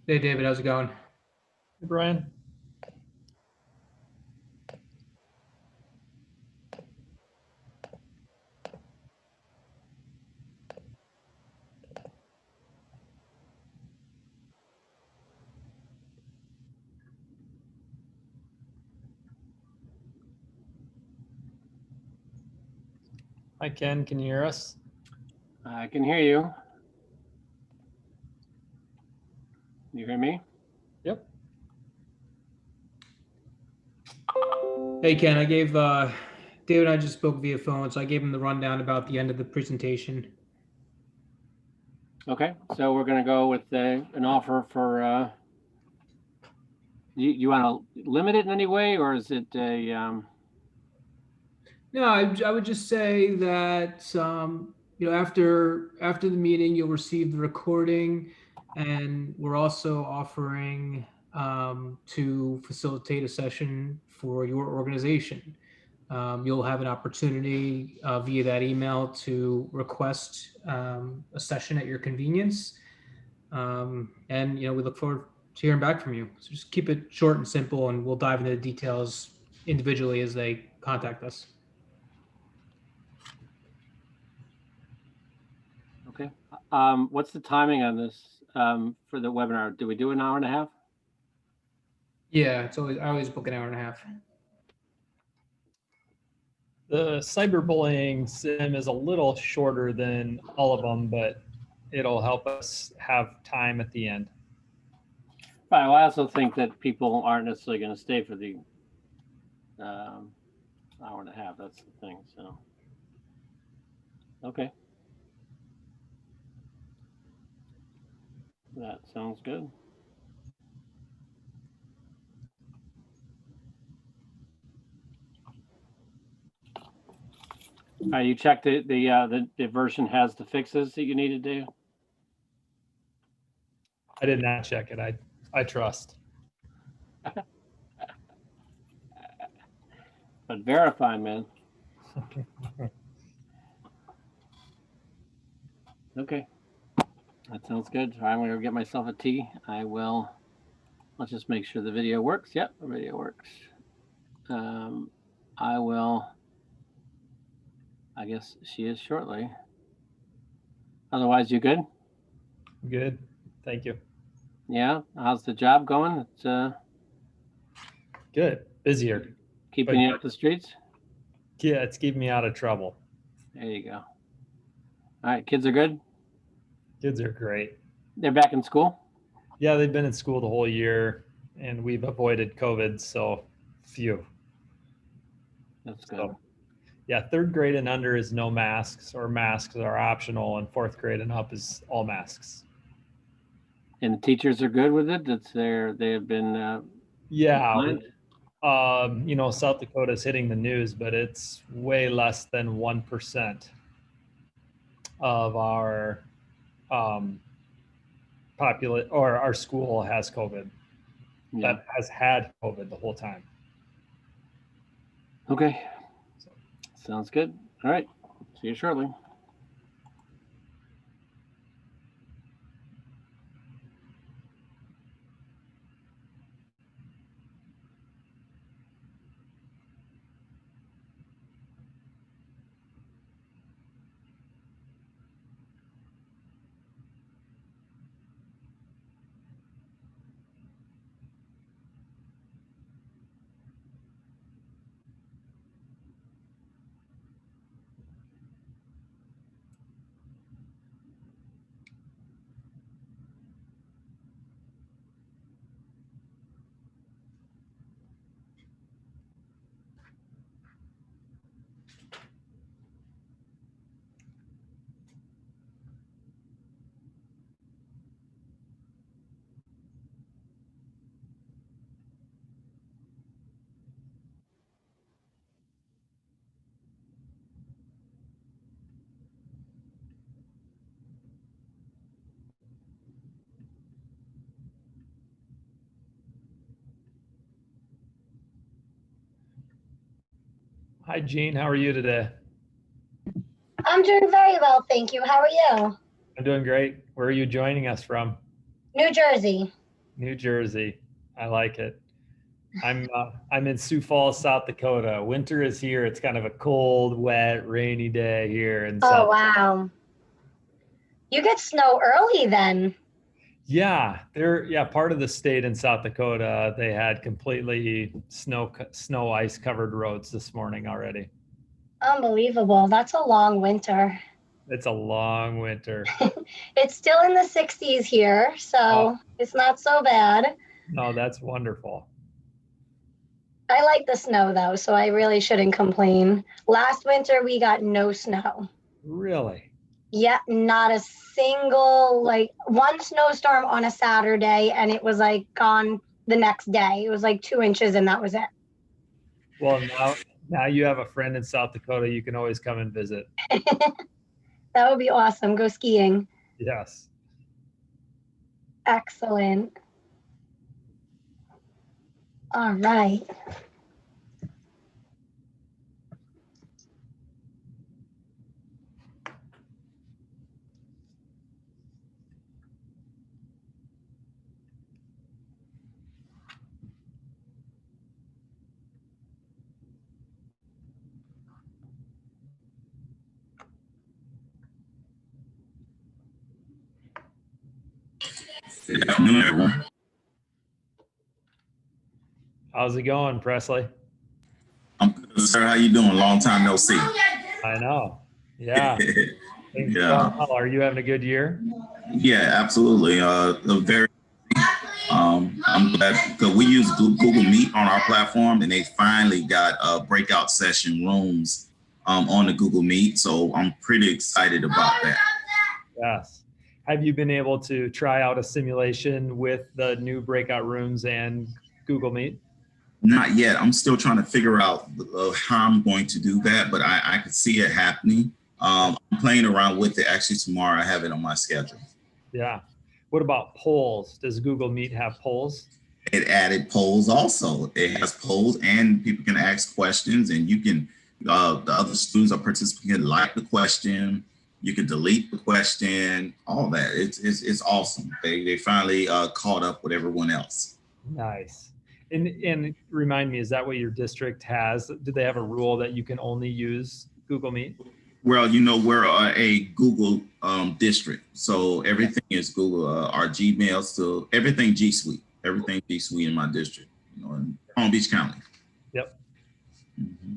Hey, David, how's it going? Hey, Brian. Hi, Ken. Can you hear us? I can hear you. You hear me? Yep. Hey, Ken, I gave David and I just spoke via phone, so I gave him the rundown about the end of the presentation. Okay, so we're going to go with an offer for. You want to limit it in any way, or is it a? No, I would just say that after the meeting, you'll receive the recording, and we're also offering to facilitate a session for your organization. You'll have an opportunity via that email to request a session at your convenience. And we look forward to hearing back from you. So just keep it short and simple, and we'll dive into the details individually as they contact us. Okay. What's the timing on this for the webinar? Do we do an hour and a half? Yeah, I always book an hour and a half. The cyberbullying sim is a little shorter than all of them, but it'll help us have time at the end. Right. Well, I also think that people aren't necessarily going to stay for the hour and a half. That's the thing. So, okay. That sounds good. You checked the version has the fixes that you need to do. I did not check it. I trust. But verify, man. Okay. That sounds good. All right, I'm going to get myself a tea. Let's just make sure the video works. Yep, the video works. I guess she is shortly. Otherwise, you good? Good. Thank you. Yeah. How's the job going? It's good. Busier. Keeping you off the streets? Yeah, it's keeping me out of trouble. There you go. All right. Kids are good? Kids are great. They're back in school? Yeah, they've been in school the whole year, and we've avoided COVID, so few. That's good. So, yeah, 3rd grade and under is no masks, or masks are optional, and 4th grade and up is all masks. And the teachers are good with it? They have been yeah. South Dakota is hitting the news, but it's way less than 1% of our our school has COVID. Yeah. That has had COVID the whole time. Okay. Sounds good. All right. See you shortly. Hi, Jean. How are you today? I'm doing very well, thank you. How are you? I'm doing great. Where are you joining us from? New Jersey. New Jersey. I like it. I'm in Sioux Falls, South Dakota. Winter is here. It's kind of a cold, wet, rainy day here in Oh, South. wow. You get snow early then. Yeah, part of the state in South Dakota, they had completely snow ice covered roads this morning already. Unbelievable. That's a long winter. It's a long winter. It's still in the 60s here, so it's not so bad. No, that's wonderful. I like the snow though, so I really shouldn't complain. Last winter we got no snow. Really? Yeah, not a single, like one snowstorm on a Saturday, and it was like gone the next day. It was like 2 inches and that was it. Well, now you have a friend in South Dakota. You can always come and visit. That would be awesome. Go skiing. Yes. Excellent. All right. Good afternoon, everyone. How's it going, Presley? I'm good, sir. How you doing? Long time no see. I know. Yeah. Things Yeah. going well. Are you having a good year? Yeah, absolutely. I'm glad because we use Google Meet on our platform, and they finally got breakout session rooms on the Google Meet. So I'm pretty excited about that. Yes. Have you been able to try out a simulation with the new breakout rooms and Google Meet? Not yet. I'm still trying to figure out how I'm going to do that, but I can see it happening. I'm playing around with it. Actually, tomorrow I have it on my schedule. Yeah. What about polls? Does Google Meet have polls? It added polls also. It has polls and people can ask questions, and you can, the other students or participants can like the question. You can delete the question, all that. It's awesome. They finally caught up with everyone else. Nice. And remind me, is that what your district has? Do they have a rule that you can only use Google Meet? Well, we're a Google district, so everything is Google. Our Gmail, so everything G Suite, in my district. In Palm Beach County. Yep. Mm-hmm.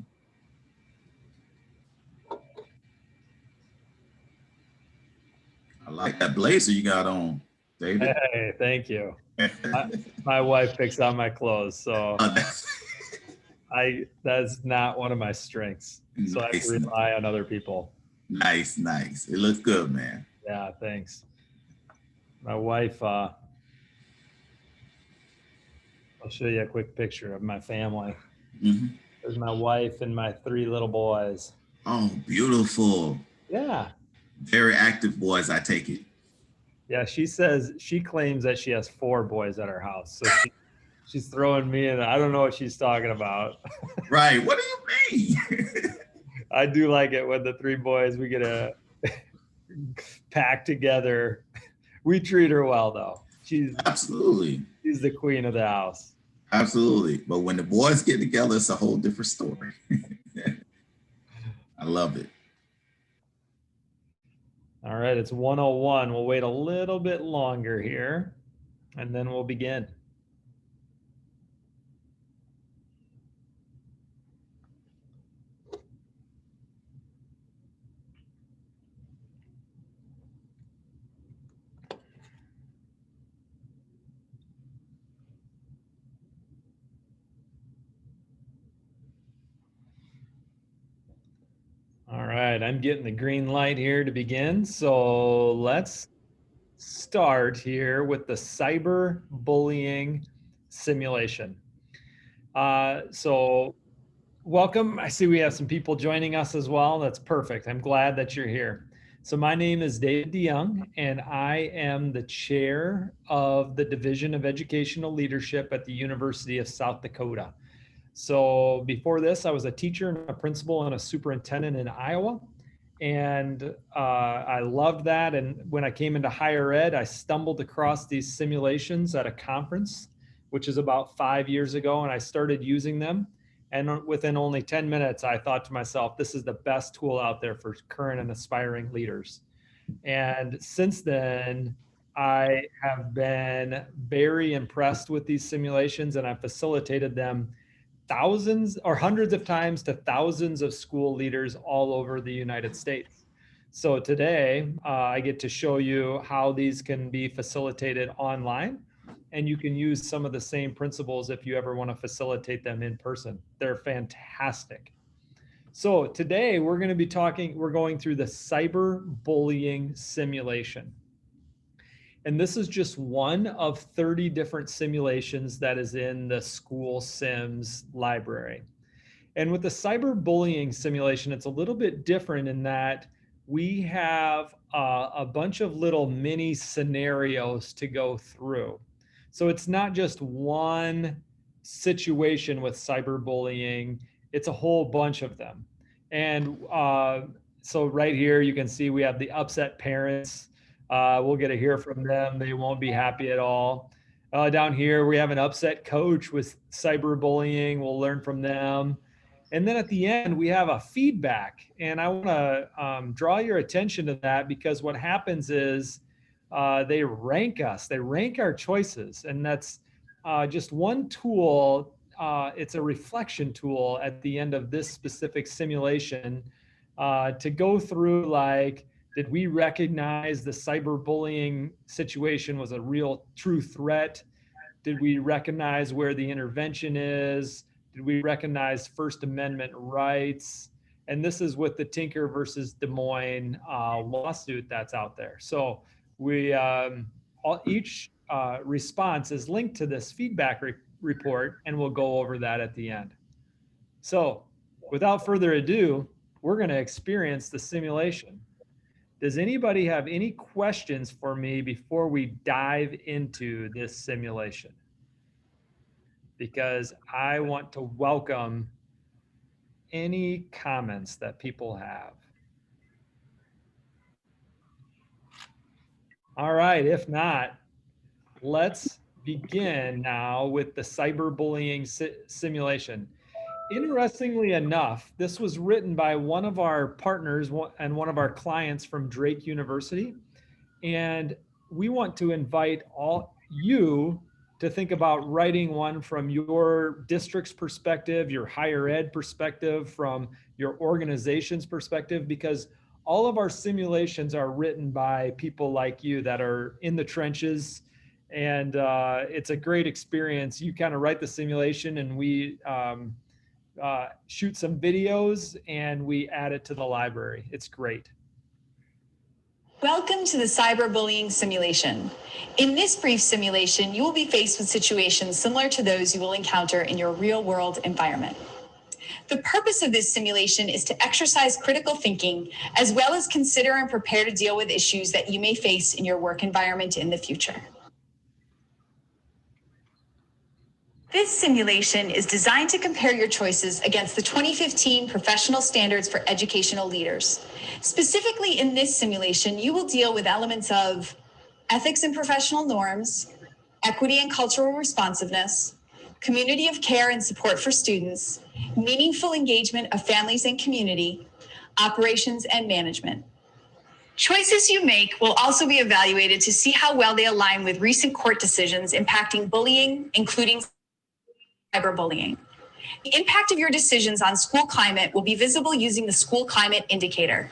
I like that blazer you got on, David. Hey, thank you. My wife picks out my clothes, so that's not one of my strengths. So I have to rely on other people. Nice. It looks good, man. Yeah, thanks. My wife, I'll show you a quick picture of my family. Mm-hmm. There's my wife and my 3 little boys. Oh, beautiful. Yeah. Very active boys, I take it. Yeah, she claims that she has 4 boys at her house. So she's throwing me in. I don't know what she's talking about. Right. What do you mean? I do like it when the 3 boys, we get a pack together. We treat her well though. Absolutely. She's the queen of the house. Absolutely. But when the boys get together, it's a whole different story. I love it. All right, it's 1:01. We'll wait a little bit longer here, and then we'll begin. All right, I'm getting the green light here to begin. So let's start here with the cyberbullying simulation. So welcome. I see we have some people joining us as well. That's perfect. I'm glad that you're here. So my name is David DeYoung, and I am the chair of the Division of Educational Leadership at the University of South Dakota. So before this, I was a teacher and a principal and a superintendent in Iowa. And I loved that. And when I came into higher ed, I stumbled across these simulations at a conference, which is about 5 years ago, and I started using them. And within only 10 minutes, I thought to myself, this is the best tool out there for current and aspiring leaders. And since then, I have been very impressed with these simulations, and I've facilitated them thousands or hundreds of times to thousands of school leaders all over the United States. So today, I get to show you how these can be facilitated online, and you can use some of the same principles if you ever want to facilitate them in person. They're fantastic. So today we're going to be going through the cyberbullying simulation. And this is just one of 30 different simulations that is in the School Sims library. And with the cyberbullying simulation, it's a little bit different in that we have a bunch of little mini scenarios to go through. So it's not just one situation with cyberbullying, it's a whole bunch of them. And so right here, you can see we have the upset parents. We'll get to hear from them. They won't be happy at all. Down here, we have an upset coach with cyberbullying. We'll learn from them. And then at the end, we have a feedback. And I want to draw your attention to that, because what happens is they rank us. They rank our choices. And that's just one tool. It's a reflection tool at the end of this specific simulation to go through, like, did we recognize the cyberbullying situation was a real true threat? Did we recognize where the intervention is? Did we recognize First Amendment rights? And this is with the Tinker versus Des Moines lawsuit that's out there. So we each response is linked to this feedback report, and we'll go over that at the end. So without further ado, we're going to experience the simulation. Does anybody have any questions for me before we dive into this simulation? Because I want to welcome any comments that people have. All right, if not, let's begin now with the cyberbullying simulation. Interestingly enough, this was written by one of our partners and one of our clients from Drake University. And we want to invite all you to think about writing one from your district's perspective, your higher ed perspective, from your organization's perspective, because all of our simulations are written by people like you that are in the trenches. And it's a great experience. You kind of write the simulation, and we shoot some videos and we add it to the library. It's great. Welcome to the cyberbullying simulation. In this brief simulation, you will be faced with situations similar to those you will encounter in your real-world environment. The purpose of this simulation is to exercise critical thinking, as well as consider and prepare to deal with issues that you may face in your work environment in the future. This simulation is designed to compare your choices against the 2015 Professional Standards for Educational Leaders. Specifically in this simulation, you will deal with elements of ethics and professional norms, equity and cultural responsiveness, community of care and support for students, meaningful engagement of families and community, operations and management. Choices you make will also be evaluated to see how well they align with recent court decisions impacting bullying, including cyberbullying. The impact of your decisions on school climate will be visible using the School Climate Indicator.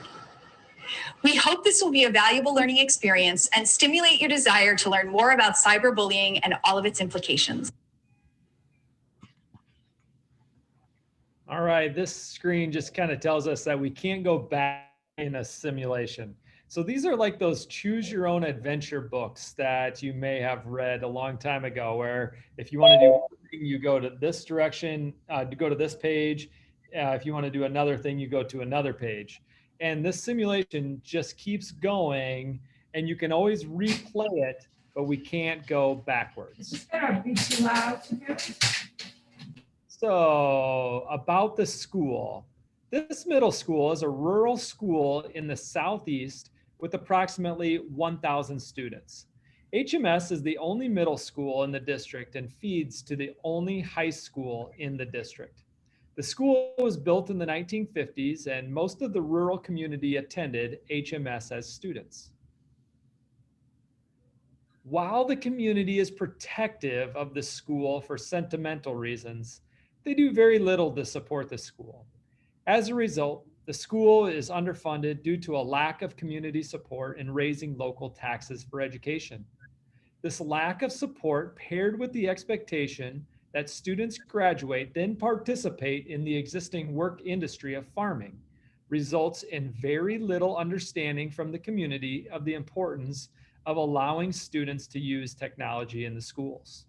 We hope this will be a valuable learning experience and stimulate your desire to learn more about cyberbullying and all of its implications. All right, this screen just kind of tells us that we can't go back in a simulation. So these are like those choose your own adventure books that you may have read a long time ago, where if you want to do one thing, you go to this direction, to go to this page. If you want to do another thing, you go to another page. And this simulation just keeps going, and you can always replay it, but we can't go backwards. Is that be too loud to hear? So about the school. This middle school is a rural school in the southeast with approximately 1,000 students. HMS is the only middle school in the district and feeds to the only high school in the district. The school was built in the 1950s and most of the rural community attended HMS as students. While the community is protective of the school for sentimental reasons, they do very little to support the school. As a result, the school is underfunded due to a lack of community support in raising local taxes for education. This lack of support, paired with the expectation that students graduate, then participate in the existing work industry of farming, results in very little understanding from the community of the importance of allowing students to use technology in the schools.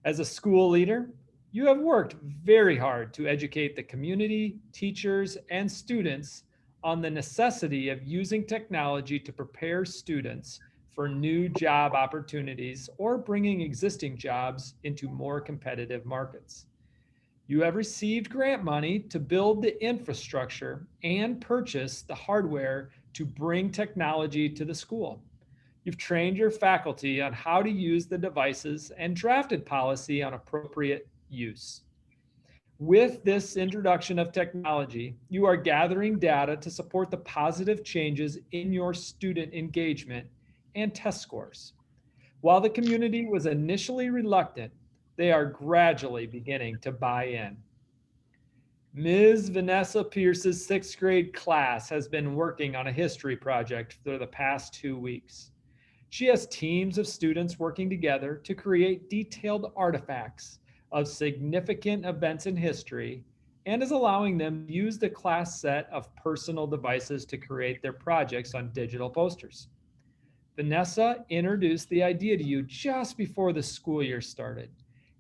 As a school leader, you have worked very hard to educate the community, teachers, and students on the necessity of using technology to prepare students for new job opportunities or bringing existing jobs into more competitive markets. You have received grant money to build the infrastructure and purchase the hardware to bring technology to the school. You've trained your faculty on how to use the devices and drafted policy on appropriate use. With this introduction of technology, you are gathering data to support the positive changes in your student engagement and test scores. While the community was initially reluctant, they are gradually beginning to buy in. Ms. Vanessa Pierce's 6th grade class has been working on a history project for the past 2 weeks. She has teams of students working together to create detailed artifacts of significant events in history and is allowing them to use the class set of personal devices to create their projects on digital posters. Vanessa introduced the idea to you just before the school year started,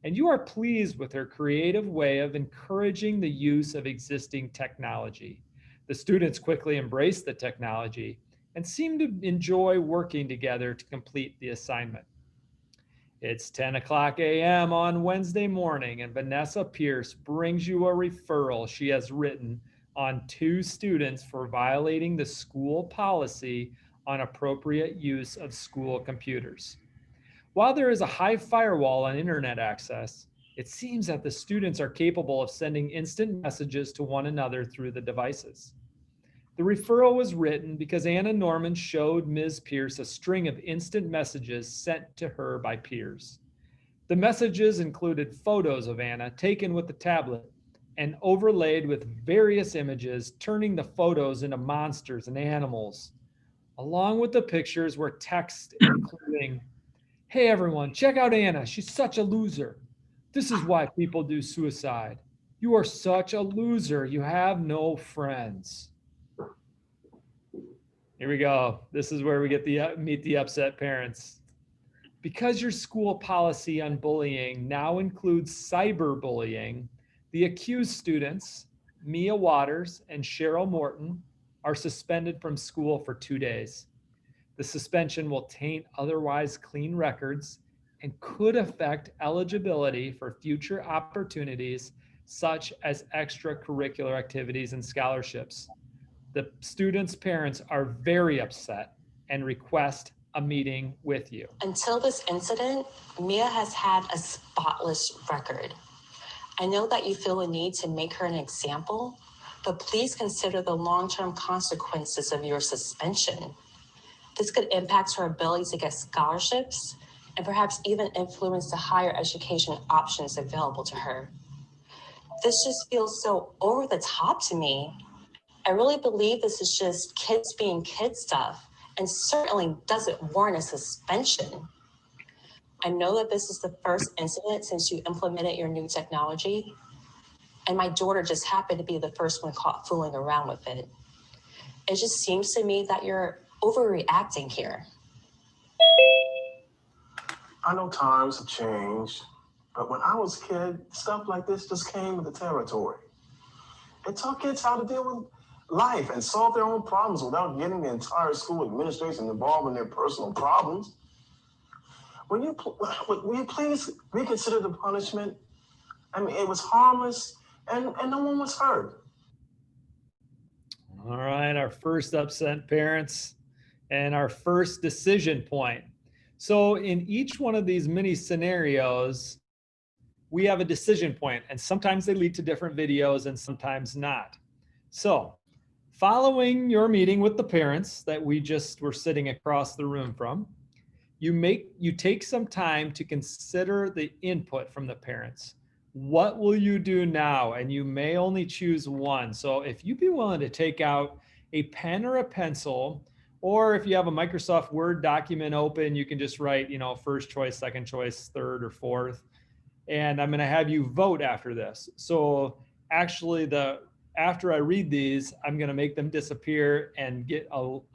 and you are pleased with her creative way of encouraging the use of existing technology. The students quickly embraced the technology and seem to enjoy working together to complete the assignment. It's 10 o'clock a.m. on Wednesday morning, and Vanessa Pierce brings you a referral she has written on 2 students for violating the school policy on appropriate use of school computers. While there is a high firewall on internet access, it seems that the students are capable of sending instant messages to one another through the devices. The referral was written because Anna Norman showed Ms. Pierce a string of instant messages sent to her by peers. The messages included photos of Anna taken with the tablet and overlaid with various images, turning the photos into monsters and animals. Along with the pictures were text including, "Hey everyone, check out Anna. She's such a loser. This is why people do suicide. You are such a loser. You have no friends." Here we go. This is where we get the meet the upset parents. Because your school policy on bullying now includes cyberbullying, the accused students, Mia Waters and Cheryl Morton, are suspended from school for 2 days. The suspension will taint otherwise clean records and could affect eligibility for future opportunities such as extracurricular activities and scholarships. The students' parents are very upset and request a meeting with you. Until this incident, Mia has had a spotless record. I know that you feel a need to make her an example, but please consider the long-term consequences of your suspension. This could impact her ability to get scholarships and perhaps even influence the higher education options available to her. This just feels so over the top to me. I really believe this is just kids being kid stuff and certainly doesn't warrant a suspension. I know that this is the first incident since you implemented your new technology, and my daughter just happened to be the first one caught fooling around with it. It just seems to me that you're overreacting here. I know times have changed, but when I was a kid, stuff like this just came with the territory. It taught kids how to deal with life and solve their own problems without getting the entire school administration involved in their personal problems. Will you please reconsider the punishment? I mean, it was harmless and no one was hurt. All right, our first upset parents and our first decision point. So in each one of these mini scenarios, we have a decision point, and sometimes they lead to different videos and sometimes not. So following your meeting with the parents that we just were sitting across the room from, you take some time to consider the input from the parents. What will you do now? And you may only choose one. So if you'd be willing to take out a pen or a pencil, or if you have a Microsoft Word document open, you can just write, first choice, second choice, third or fourth. And I'm going to have you vote after this. So actually after I read these, I'm going to make them disappear and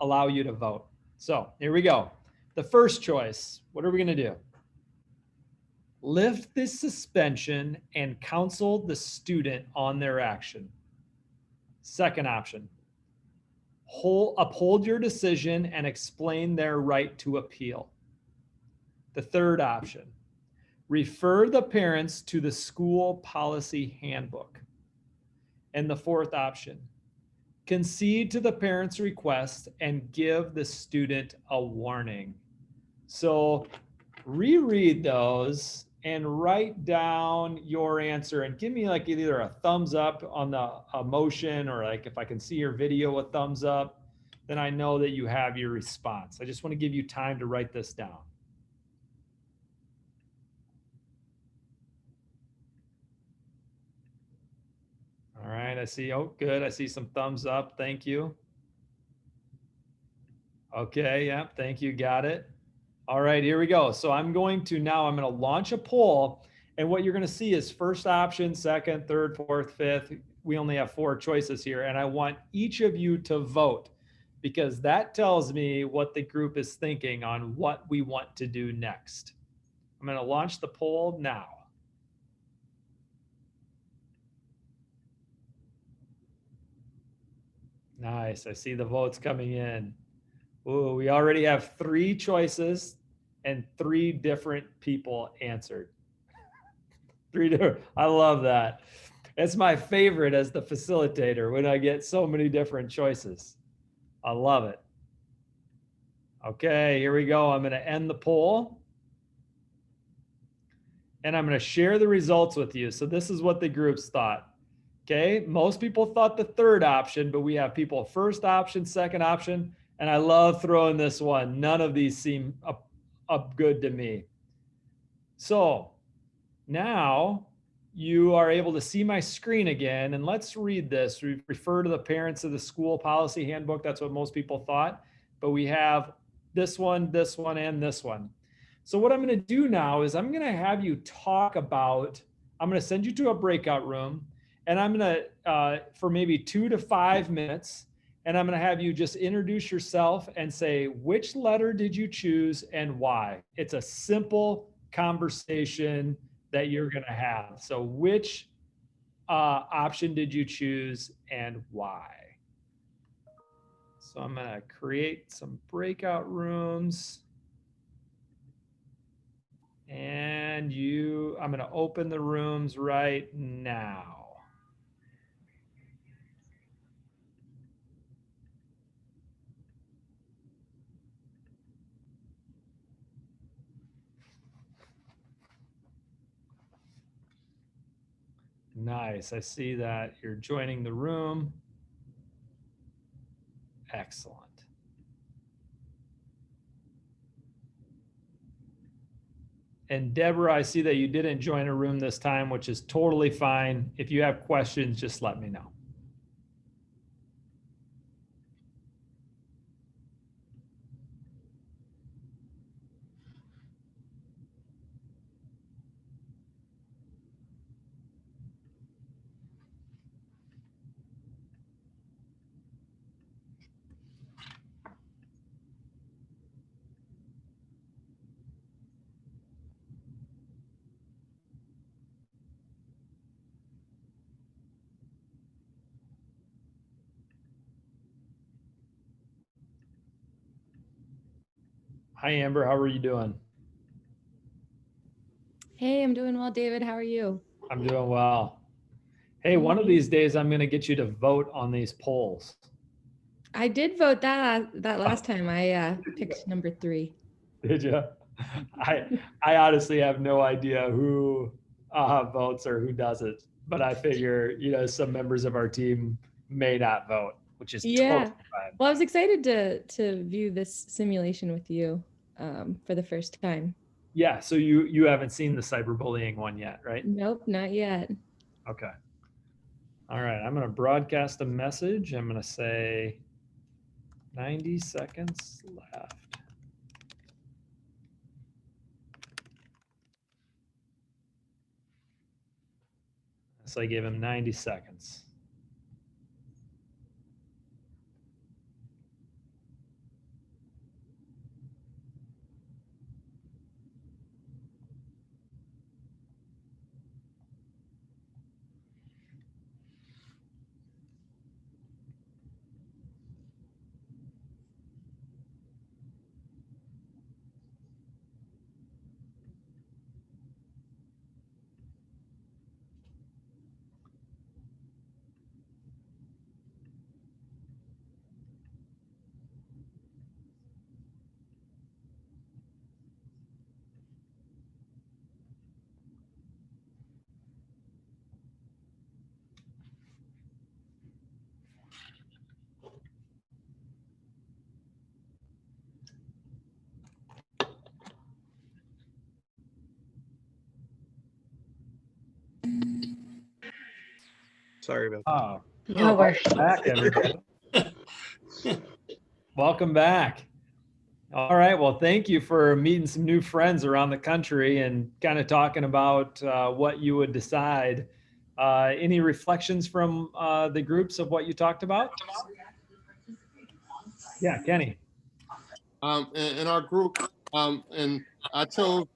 allow you to vote. So here we go. The first choice, what are we going to do? Lift the suspension and counsel the student on their action. Second option, uphold your decision and explain their right to appeal. The third option, refer the parents to the school policy handbook. And the fourth option, concede to the parents' request and give the student a warning. So reread those and write down your answer and give me like either a thumbs up on the emotion, or like if I can see your video, a thumbs up, then I know that you have your response. I just want to give you time to write this down. All right, I see, oh, good. I see some thumbs up. Thank you. Okay, yeah, thank you, got it. All right, here we go. So I'm going to launch a poll, and what you're going to see is first option, second, third, fourth, fifth. We only have 4 choices here, and I want each of you to vote because that tells me what the group is thinking on what we want to do next. I'm going to launch the poll now. Nice, I see the votes coming in. Ooh, we already have 3 choices and 3 different people answered. 3 different, I love that. It's my favorite as the facilitator when I get so many different choices. I love it. Okay, here we go. I'm going to end the poll. And I'm going to share the results with you. So this is what the groups thought. Okay, most people thought the third option, but we have people first option, second option. And I love throwing this one. None of these seem up good to me. So now you are able to see my screen again. And let's read this. We refer to the parents of the school policy handbook. That's what most people thought. But we have this one, and this one. So what I'm going to do now is I'm going to have you talk about, I'm going to send you to a breakout room. And I'm going to, for maybe 2 to 5 minutes, and I'm going to have you just introduce yourself and say, which letter did you choose and why? It's a simple conversation that you're going to have. So which option did you choose and why? So I'm going to create some breakout rooms. And I'm going to open the rooms right now. Nice. I see that you're joining the room. Excellent. And Deborah, I see that you didn't join a room this time, which is totally fine. If you have questions, just let me know. Hi, Amber. How are you doing? Hey, I'm doing well, David. How are you? I'm doing well. Hey, one of these days, I'm going to get you to vote on these polls. I did vote that last time. I picked number 3. Did you? I honestly have no idea who votes or who doesn't, but I figure, you know, some members of our team may not vote, which is Yeah. totally fine. Well, I was excited to view this simulation with you for the first time. Yeah. So you haven't seen the cyberbullying one yet, right? Nope, not yet. Okay. All right. I'm going to broadcast a message. I'm going to say 90 seconds left. So I gave him 90 seconds. Sorry about that. Oh, No worries. welcome back, everybody. Welcome back. All right. Well, thank you for meeting some new friends around the country and kind of talking about what you would decide. Any reflections from the groups of what you talked about? Yeah, Kenny. In our group, and I chose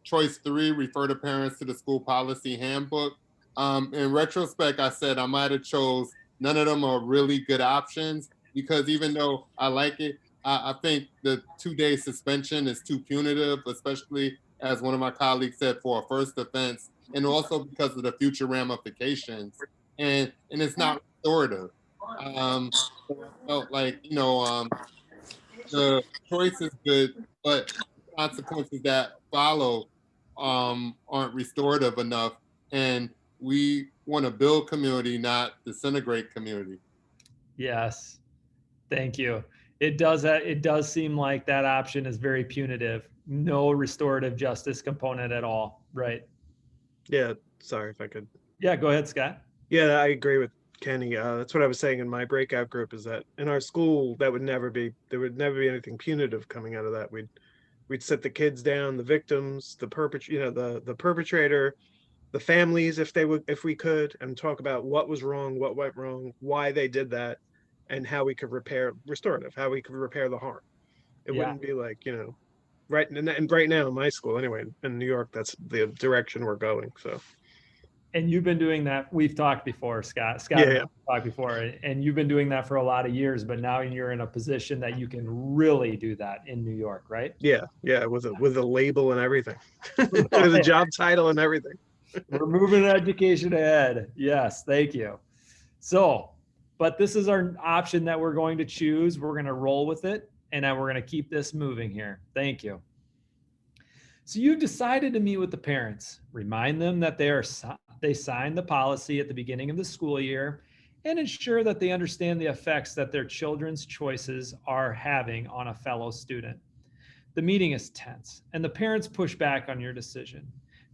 choice 3, refer to parents to the school policy handbook. In retrospect, I said I might have chose none of them are really good options, because even though I like it, I think the 2-day suspension is too punitive, especially as one of my colleagues said, for a first offense, and also because of the future ramifications. And it's not restorative. So I felt like, you know, the choice is good, but consequences that follow aren't restorative enough. And we want to build community, not disintegrate community. Yes. Thank you. It does seem like that option is very punitive. No restorative justice component at all. Right. Yeah, sorry if I could. Yeah, go ahead, Scott. Yeah, I agree with Kenny. That's what I was saying in my breakout group, is that in our school, there would never be anything punitive coming out of that. We'd sit the kids down, the victims, the perpetrator, the families, if we could, and talk about what was wrong, what went wrong, why they did that, and how we could repair the harm. It wouldn't be like, you know, right. And right now in my school, anyway, in New York, that's the direction we're going. So. And you've been doing that. We've talked before, Scott. Yeah. Talked before, and you've been doing that for a lot of years. But now you're in a position that you can really do that in New York, right? Yeah, with a label and everything, with a job title and everything. We're moving education ahead. Yes, thank you. So, but this is our option that we're going to choose. We're going to roll with it, and then we're going to keep this moving here. Thank you. So you've decided to meet with the parents, remind them that they signed the policy at the beginning of the school year, and ensure that they understand the effects that their children's choices are having on a fellow student. The meeting is tense, and the parents push back on your decision.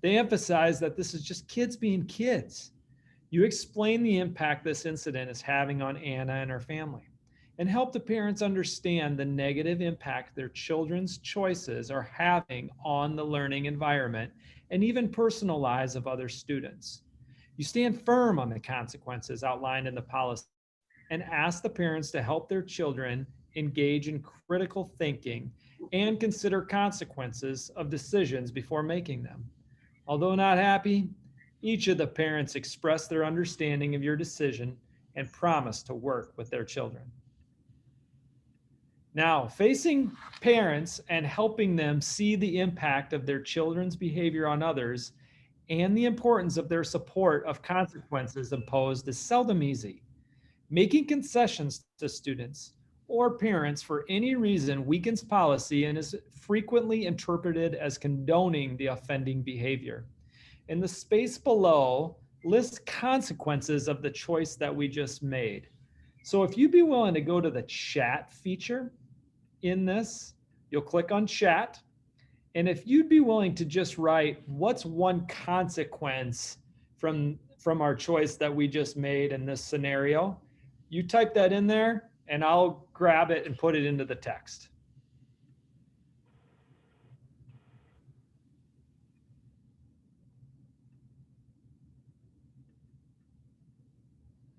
They emphasize that this is just kids being kids. You explain the impact this incident is having on Anna and her family, and help the parents understand the negative impact their children's choices are having on the learning environment and even personal lives of other students. You stand firm on the consequences outlined in the policy and ask the parents to help their children engage in critical thinking and consider consequences of decisions before making them. Although not happy, each of the parents expressed their understanding of your decision and promised to work with their children. Now, facing parents and helping them see the impact of their children's behavior on others and the importance of their support of consequences imposed is seldom easy. Making concessions to students or parents for any reason weakens policy and is frequently interpreted as condoning the offending behavior. In the space below, list consequences of the choice that we just made. So if you'd be willing to go to the chat feature in this, you'll click on chat. And if you'd be willing to just write, what's one consequence from our choice that we just made in this scenario, you type that in there and I'll grab it and put it into the text.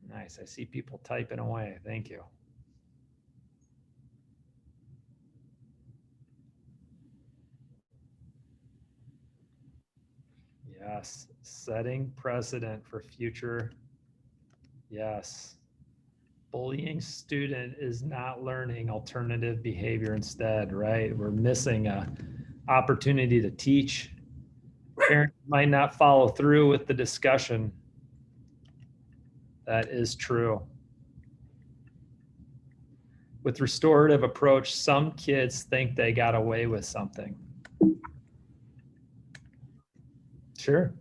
Nice, I see people typing away, thank you. Yes, setting precedent for future. Yes. Bullying student is not learning alternative behavior instead, right? We're missing a opportunity to teach. Parents might not follow through with the discussion. That is true. With restorative approach, some kids think they got away with something. Sure.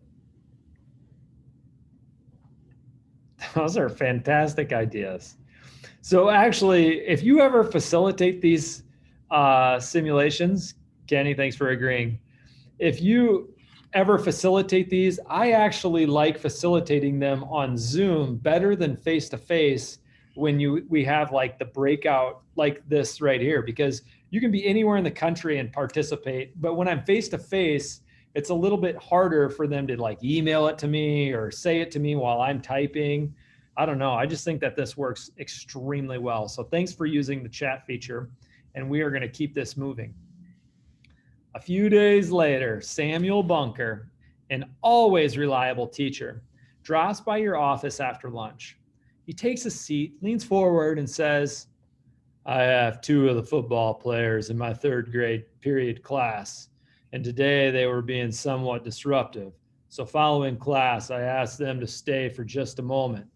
Those are fantastic ideas. So actually, if you ever facilitate these simulations, Kenny, thanks for agreeing. If you ever facilitate these, I actually like facilitating them on Zoom better than face-to-face when we have like the breakout like this right here, because you can be anywhere in the country and participate. But when I'm face-to-face, it's a little bit harder for them to like email it to me or say it to me while I'm typing. I don't know. I just think that this works extremely well. So thanks for using the chat feature, and we are going to keep this moving. A few days later, Samuel Bunker, an always reliable teacher, drops by your office after lunch. He takes a seat, leans forward, and says, I have 2 of the football players in my 3rd grade period class, and today they were being somewhat disruptive. So following class, I asked them to stay for just a moment.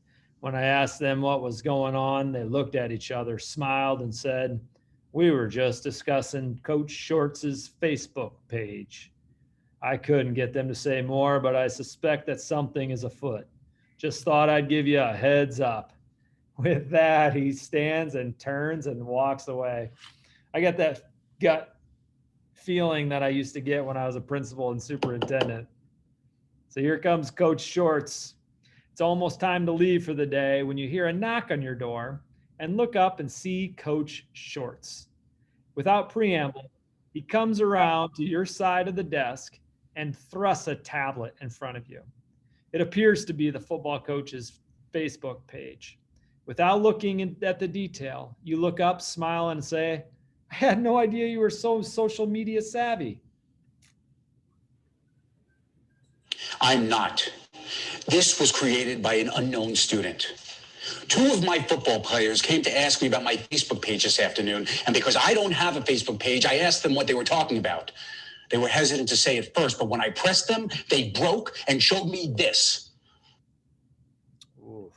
When I asked them what was going on, they looked at each other, smiled, and said, we were just discussing Coach Shorts' Facebook page. I couldn't get them to say more, but I suspect that something is afoot. Just thought I'd give you a heads up. With that, he stands and turns and walks away. I got that gut feeling that I used to get when I was a principal and superintendent. So here comes Coach Shorts. It's almost time to leave for the day when you hear a knock on your door and look up and see Coach Shorts. Without preamble, he comes around to your side of the desk and thrusts a tablet in front of you. It appears to be the football coach's Facebook page. Without looking at the detail, you look up, smile, and say, I had no idea you were so social media savvy. I'm not. This was created by an unknown student. 2 of my football players came to ask me about my Facebook page this afternoon, and because I don't have a Facebook page, I asked them what they were talking about. They were hesitant to say it first, but when I pressed them, they broke and showed me this. Oof.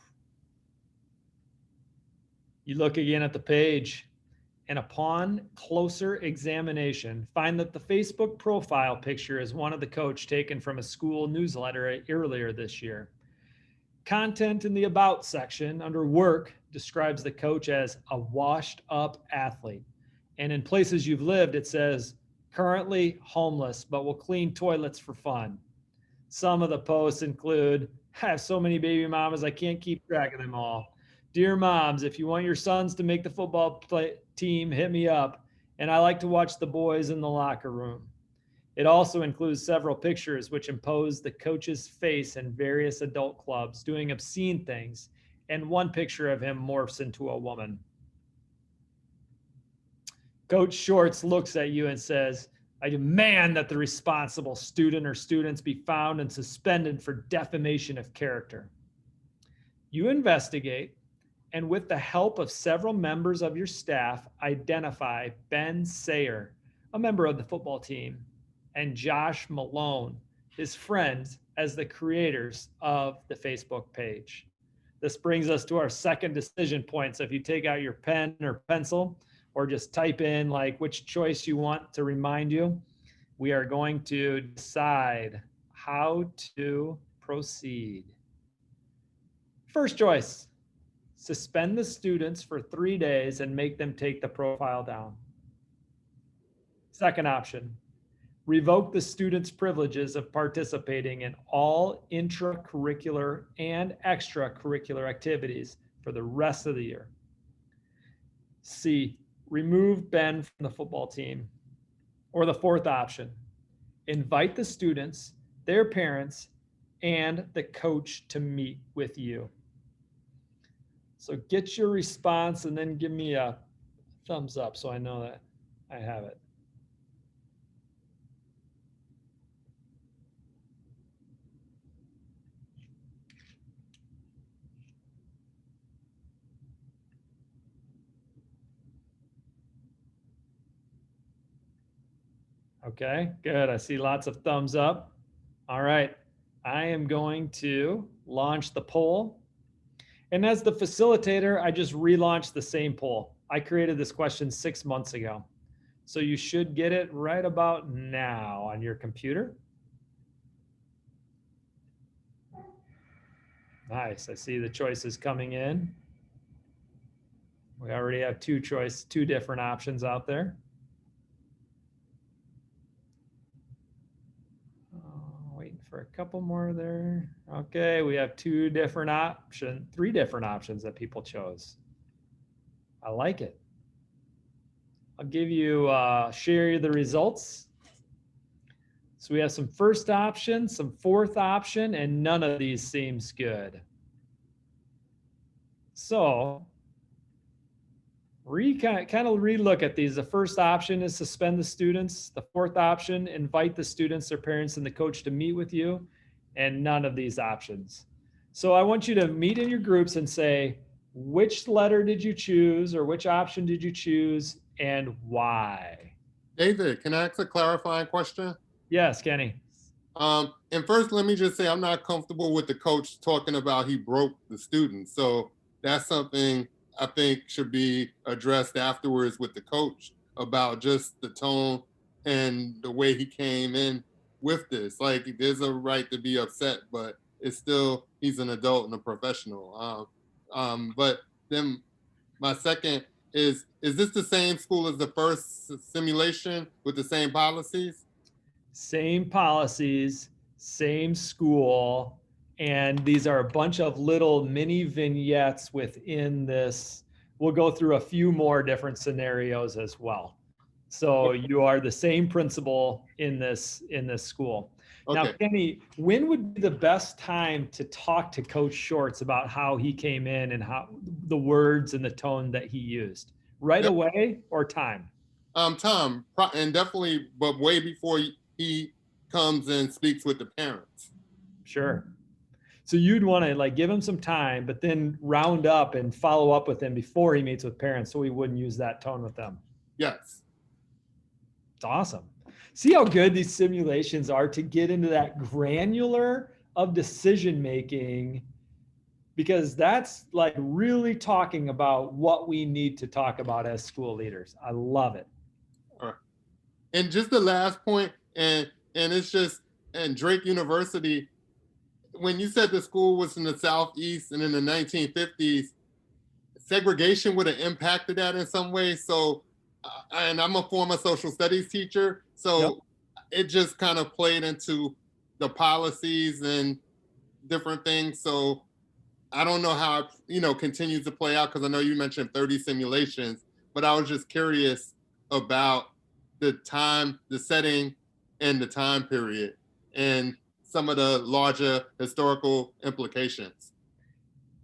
You look again at the page, and upon closer examination, find that the Facebook profile picture is one of the coach taken from a school newsletter earlier this year. Content in the About section under Work describes the coach as a washed up athlete. And in Places You've Lived, it says, currently homeless, but will clean toilets for fun. Some of the posts include, I have so many baby mamas, I can't keep track of them all. Dear moms, if you want your sons to make the football team, hit me up. And I like to watch the boys in the locker room. It also includes several pictures which impose the coach's face in various adult clubs doing obscene things, and one picture of him morphs into a woman. Coach Shorts looks at you and says, I demand that the responsible student or students be found and suspended for defamation of character. You investigate, and with the help of several members of your staff, identify Ben Sayer, a member of the football team, and Josh Malone, his friends, as the creators of the Facebook page. This brings us to our second decision point. So if you take out your pen or pencil, or just type in like which choice you want to remind you, we are going to decide how to proceed. First choice, suspend the students for 3 days and make them take the profile down. Second option, revoke the students' privileges of participating in all intracurricular and extracurricular activities for the rest of the year. C, remove Ben from the football team. Or the fourth option, invite the students, their parents, and the coach to meet with you. So get your response and then give me a thumbs up so I know that I have it. Okay, good. I see lots of thumbs up. All right, I am going to launch the poll. And as the facilitator, I just relaunched the same poll. I created this question 6 months ago. So you should get it right about now on your computer. Nice, I see the choices coming in. We already have two different options out there. Waiting for a couple more there. Okay, we have three different options that people chose. I like it. I'll give you, share you the results. So we have some first option, some fourth option, and none of these seems good. So kind of relook at these. The first option is suspend the students. The fourth option, invite the students, their parents, and the coach to meet with you, and none of these options. So I want you to meet in your groups and say, which letter did you choose, or which option did you choose, and why? David, can I ask a clarifying question? Yes, Kenny. And first, let me just say I'm not comfortable with the coach talking about he broke the students. So that's something I think should be addressed afterwards with the coach about just the tone and the way he came in with this. Like, there's a right to be upset, but it's still, he's an adult and a professional. But then my second is this the same school as the first simulation with the same policies? Same policies, same school, and these are a bunch of little mini vignettes within this. We'll go through a few more different scenarios as well. So you are the same principal in this school. Okay. Now, Kenny, when would be the best time to talk to Coach Shorts about how he came in and how the words and the tone that he used? Right away or time? Time, and definitely, but way before he comes and speaks with the parents. Sure. So you'd want to like give him some time, but then round up and follow up with him before he meets with parents, so he wouldn't use that tone with them. Yes. It's awesome. See how good these simulations are to get into that granular of decision making, because that's like really talking about what we need to talk about as school leaders. I love it. All right. And just the last point, and it's just, and Drake University, when you said the school was in the Southeast and in the 1950s, segregation would have impacted that in some way. So, and I'm a former social studies teacher, so it just kind of played into the policies and different things. So I don't know how it, continues to play out, because I know you mentioned 30 simulations, but I was just curious about the time, the setting, and the time period, and some of the larger historical implications.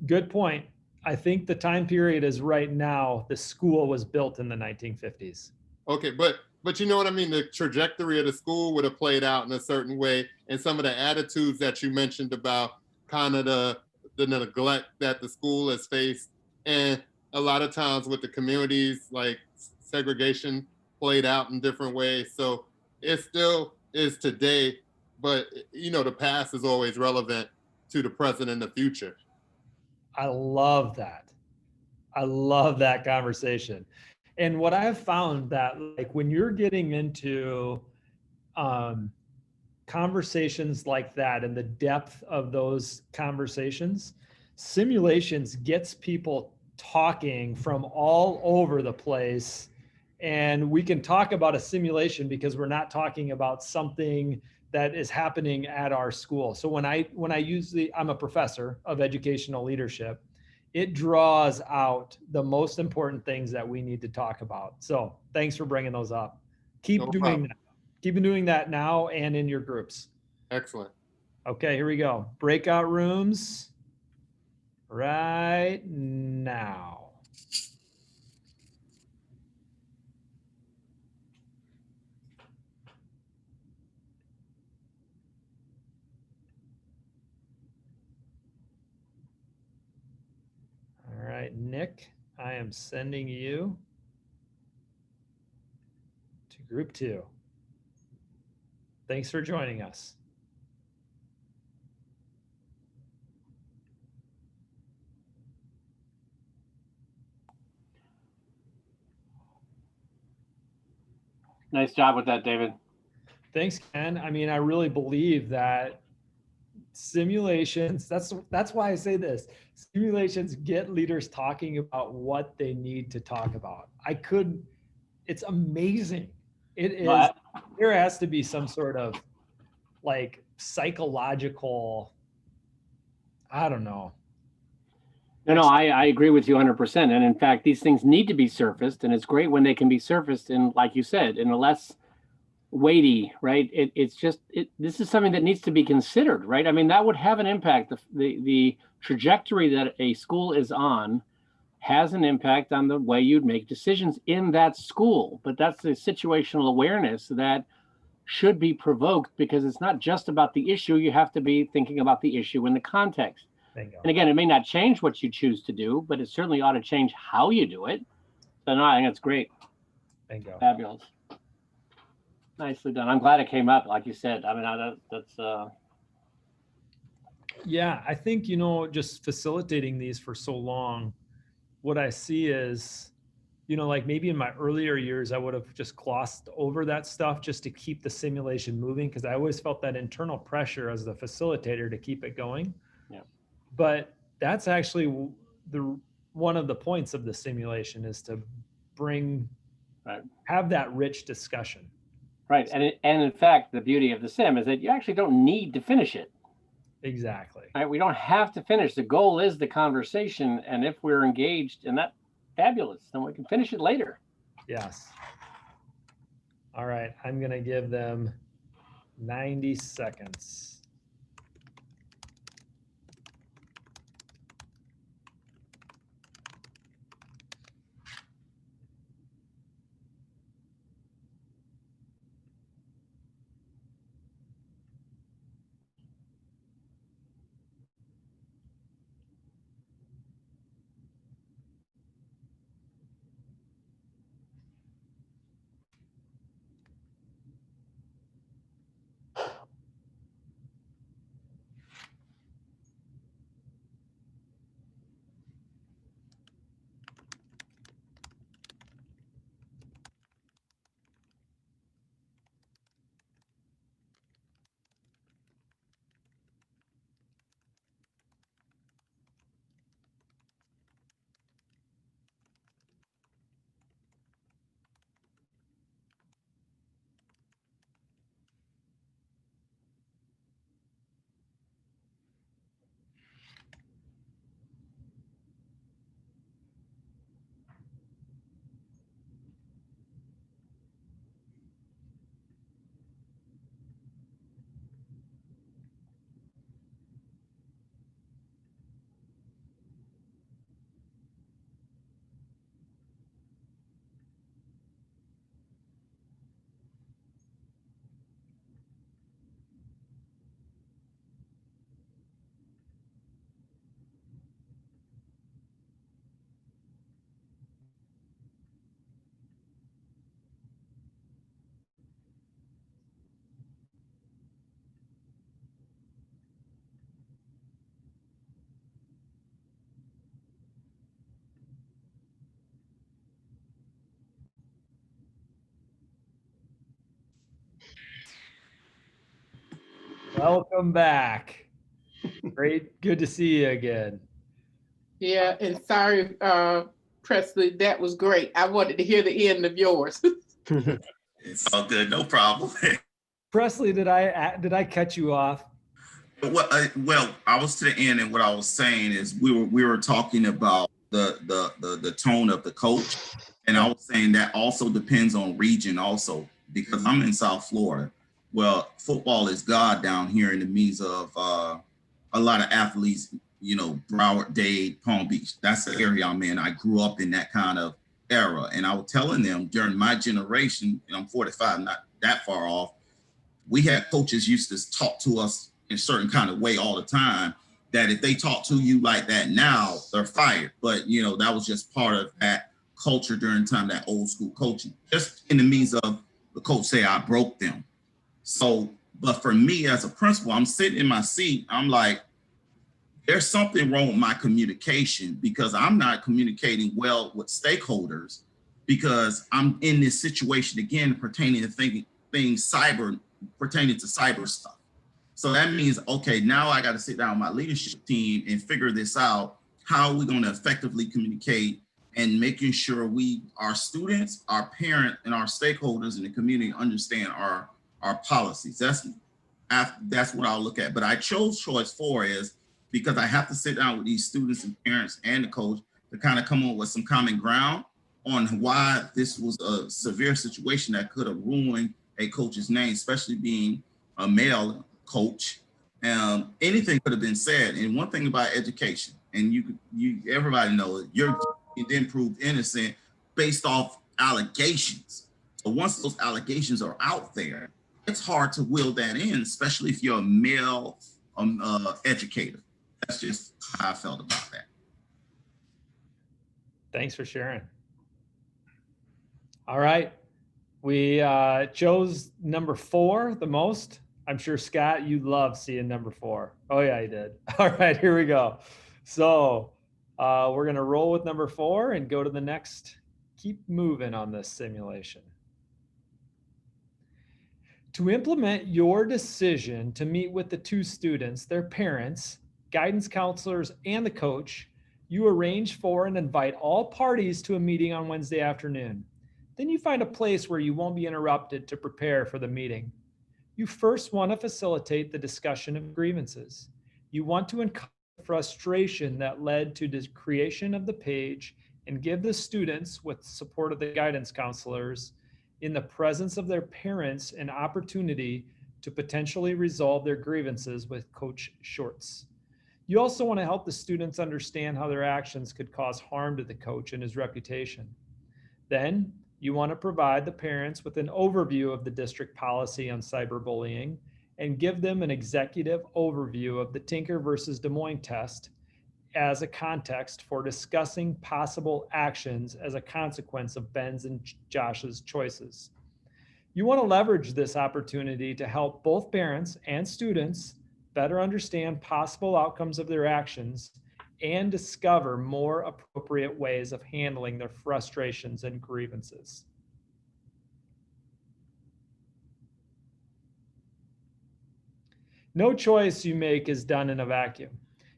Good point. I think the time period is right now. The school was built in the 1950s. Okay, but you know what I mean? The trajectory of the school would have played out in a certain way, and some of the attitudes that you mentioned about kind of the neglect that the school has faced, and a lot of times with the communities, like segregation played out in different ways. So it still is today, but the past is always relevant to the present and the future. I love that. I love that conversation. And what I've found that like when you're getting into conversations like that and the depth of those conversations, simulations gets people talking from all over the place. And we can talk about a simulation because we're not talking about something that is happening at our school. So when I use I'm a professor of educational leadership, it draws out the most important things that we need to talk about. So thanks for bringing those up. Keep doing that. Keep doing that now and in your groups. Excellent. Okay, here we go. Breakout rooms right now. All right, Nick, I am sending you to group 2. Thanks for joining us. Nice job with that, David. Thanks, Ken. I mean, I really believe that simulations, that's why I say this, simulations get leaders talking about what they need to talk about. It's amazing. It is, there has to be some sort of like psychological, I don't know. No, I agree with you 100%. And in fact, these things need to be surfaced, and it's great when they can be surfaced in, like you said, in a less weighty, right? This is something that needs to be considered, right? I mean, that would have an impact. The trajectory that a school is on has an impact on the way you'd make decisions in that school. But that's the situational awareness that should be provoked, because it's not just about the issue. You have to be thinking about the issue in the context. Bingo. And again, it may not change what you choose to do, but it certainly ought to change how you do it. So no, I think it's great. Bingo. Fabulous. Nicely done. I'm glad it came up, like you said. I mean, that's Yeah, I think, you know, just facilitating these for so long, what I see is, you know, like maybe in my earlier years, I would have just glossed over that stuff just to keep the simulation moving, because I always felt that internal pressure as the facilitator to keep it going. Yeah. But that's actually one of the points of the simulation, is to have that rich discussion. Right. And in fact, the beauty of the sim is that you actually don't need to finish it. Exactly. Right. We don't have to finish. The goal is the conversation. And if we're engaged in that, fabulous, then we can finish it later. Yes. All right. I'm going to give them 90 seconds. Welcome back. Great, good to see you again. Yeah, and sorry, Presley, that was great. I wanted to hear the end of yours. It's all good, no problem. Presley, did I cut you off? Well, I was to the end, and what I was saying is we were talking about the tone of the coach, and I was saying that also depends on region also, because I'm in South Florida. Well, football is God down here in the means of a lot of athletes, you know, Broward, Dade, Palm Beach. That's the area I'm in. I grew up in that kind of era, and I was telling them during my generation, and I'm 45, not that far off, we had coaches used to talk to us in a certain kind of way all the time, that if they talk to you like that now, they're fired. But, you know, that was just part of that culture during the time, that old school coaching, just in the means of the coach say, I broke them. So, but for me as a principal, I'm sitting in my seat, I'm like, there's something wrong with my communication, because I'm not communicating well with stakeholders, because I'm in this situation again pertaining to things pertaining to cyber stuff. So that means, okay, now I got to sit down with my leadership team and figure this out. How are we going to effectively communicate and making sure our students, our parents, and our stakeholders in the community understand our policies? That's what I'll look at. But I chose choice 4 is because I have to sit down with these students and parents and the coach to kind of come up with some common ground on why this was a severe situation that could have ruined a coach's name, especially being a male coach. Anything could have been said. And one thing about education, and everybody knows it, you're then proved innocent based off allegations. So once those allegations are out there, it's hard to will that in, especially if you're a male educator. That's just how I felt about that. Thanks for sharing. All right. We chose number 4 the most. I'm sure, Scott, you love seeing number 4. Oh, yeah, I did. All right, here we go. So we're going to roll with number 4 and go to the next. Keep moving on this simulation. To implement your decision to meet with the 2 students, their parents, guidance counselors, and the coach, you arrange for and invite all parties to a meeting on Wednesday afternoon. Then you find a place where you won't be interrupted to prepare for the meeting. You first want to facilitate the discussion of grievances. You want to encourage frustration that led to the creation of the page and give the students, with support of the guidance counselors, in the presence of their parents, an opportunity to potentially resolve their grievances with Coach Shorts. You also want to help the students understand how their actions could cause harm to the coach and his reputation. Then you want to provide the parents with an overview of the district policy on cyberbullying and give them an executive overview of the Tinker versus Des Moines test as a context for discussing possible actions as a consequence of Ben's and Josh's choices. You want to leverage this opportunity to help both parents and students better understand possible outcomes of their actions and discover more appropriate ways of handling their frustrations and grievances. No choice you make is done in a vacuum.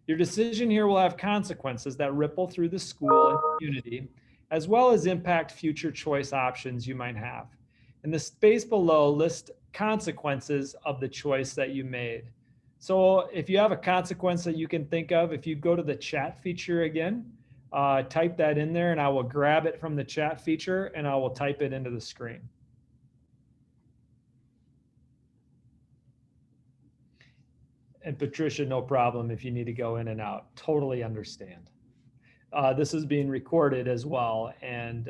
Your decision here will have consequences that ripple through the school and community, as well as impact future choice options you might have. In the space below, list consequences of the choice that you made. So if you have a consequence that you can think of, if you go to the chat feature again, type that in there and I will grab it from the chat feature and I will type it into the screen. And Patricia, no problem if you need to go in and out. Totally understand. This is being recorded as well and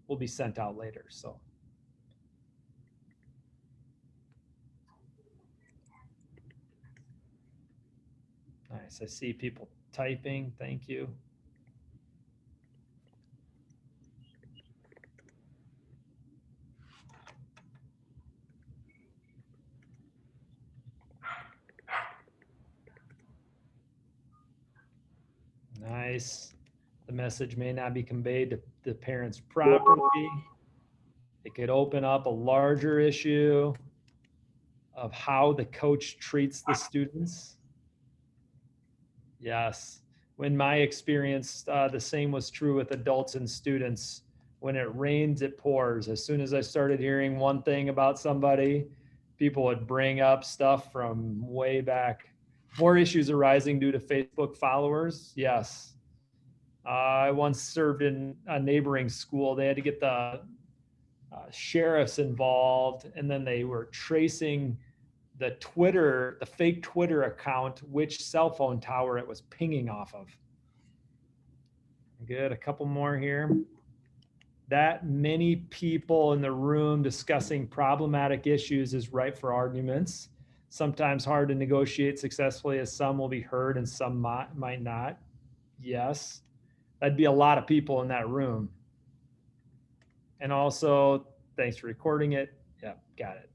will be sent out later. So. Nice. I see people typing. Thank you. Nice. The message may not be conveyed to the parents properly. It could open up a larger issue. of how the coach treats the students. Yes. In my experience, the same was true with adults and students. When it rains, it pours. As soon as I started hearing one thing about somebody, people would bring up stuff from way back. More issues arising due to Facebook followers. Yes. I once served in a neighboring school. They had to get the sheriffs involved, and then they were tracing the fake Twitter account, which cell phone tower it was pinging off of. Good, a couple more here. That many people in the room discussing problematic issues is ripe for arguments. Sometimes hard to negotiate successfully, as some will be heard and some might not. Yes, that'd be a lot of people in that room. And also, thanks for recording it. Yeah, got it.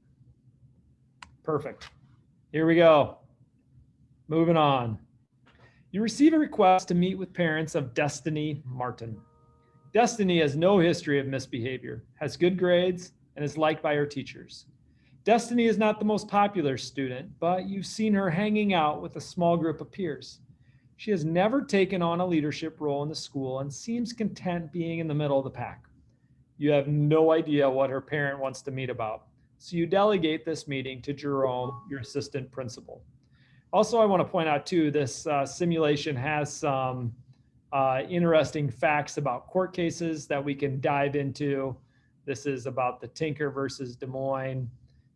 Perfect. Here we go. Moving on. You receive a request to meet with parents of Destiny Martin. Destiny has no history of misbehavior, has good grades, and is liked by her teachers. Destiny is not the most popular student, but you've seen her hanging out with a small group of peers. She has never taken on a leadership role in the school and seems content being in the middle of the pack. You have no idea what her parent wants to meet about, so you delegate this meeting to Jerome, your assistant principal. Also, I want to point out too, this simulation has some interesting facts about court cases that we can dive into. This is about the Tinker versus Des Moines,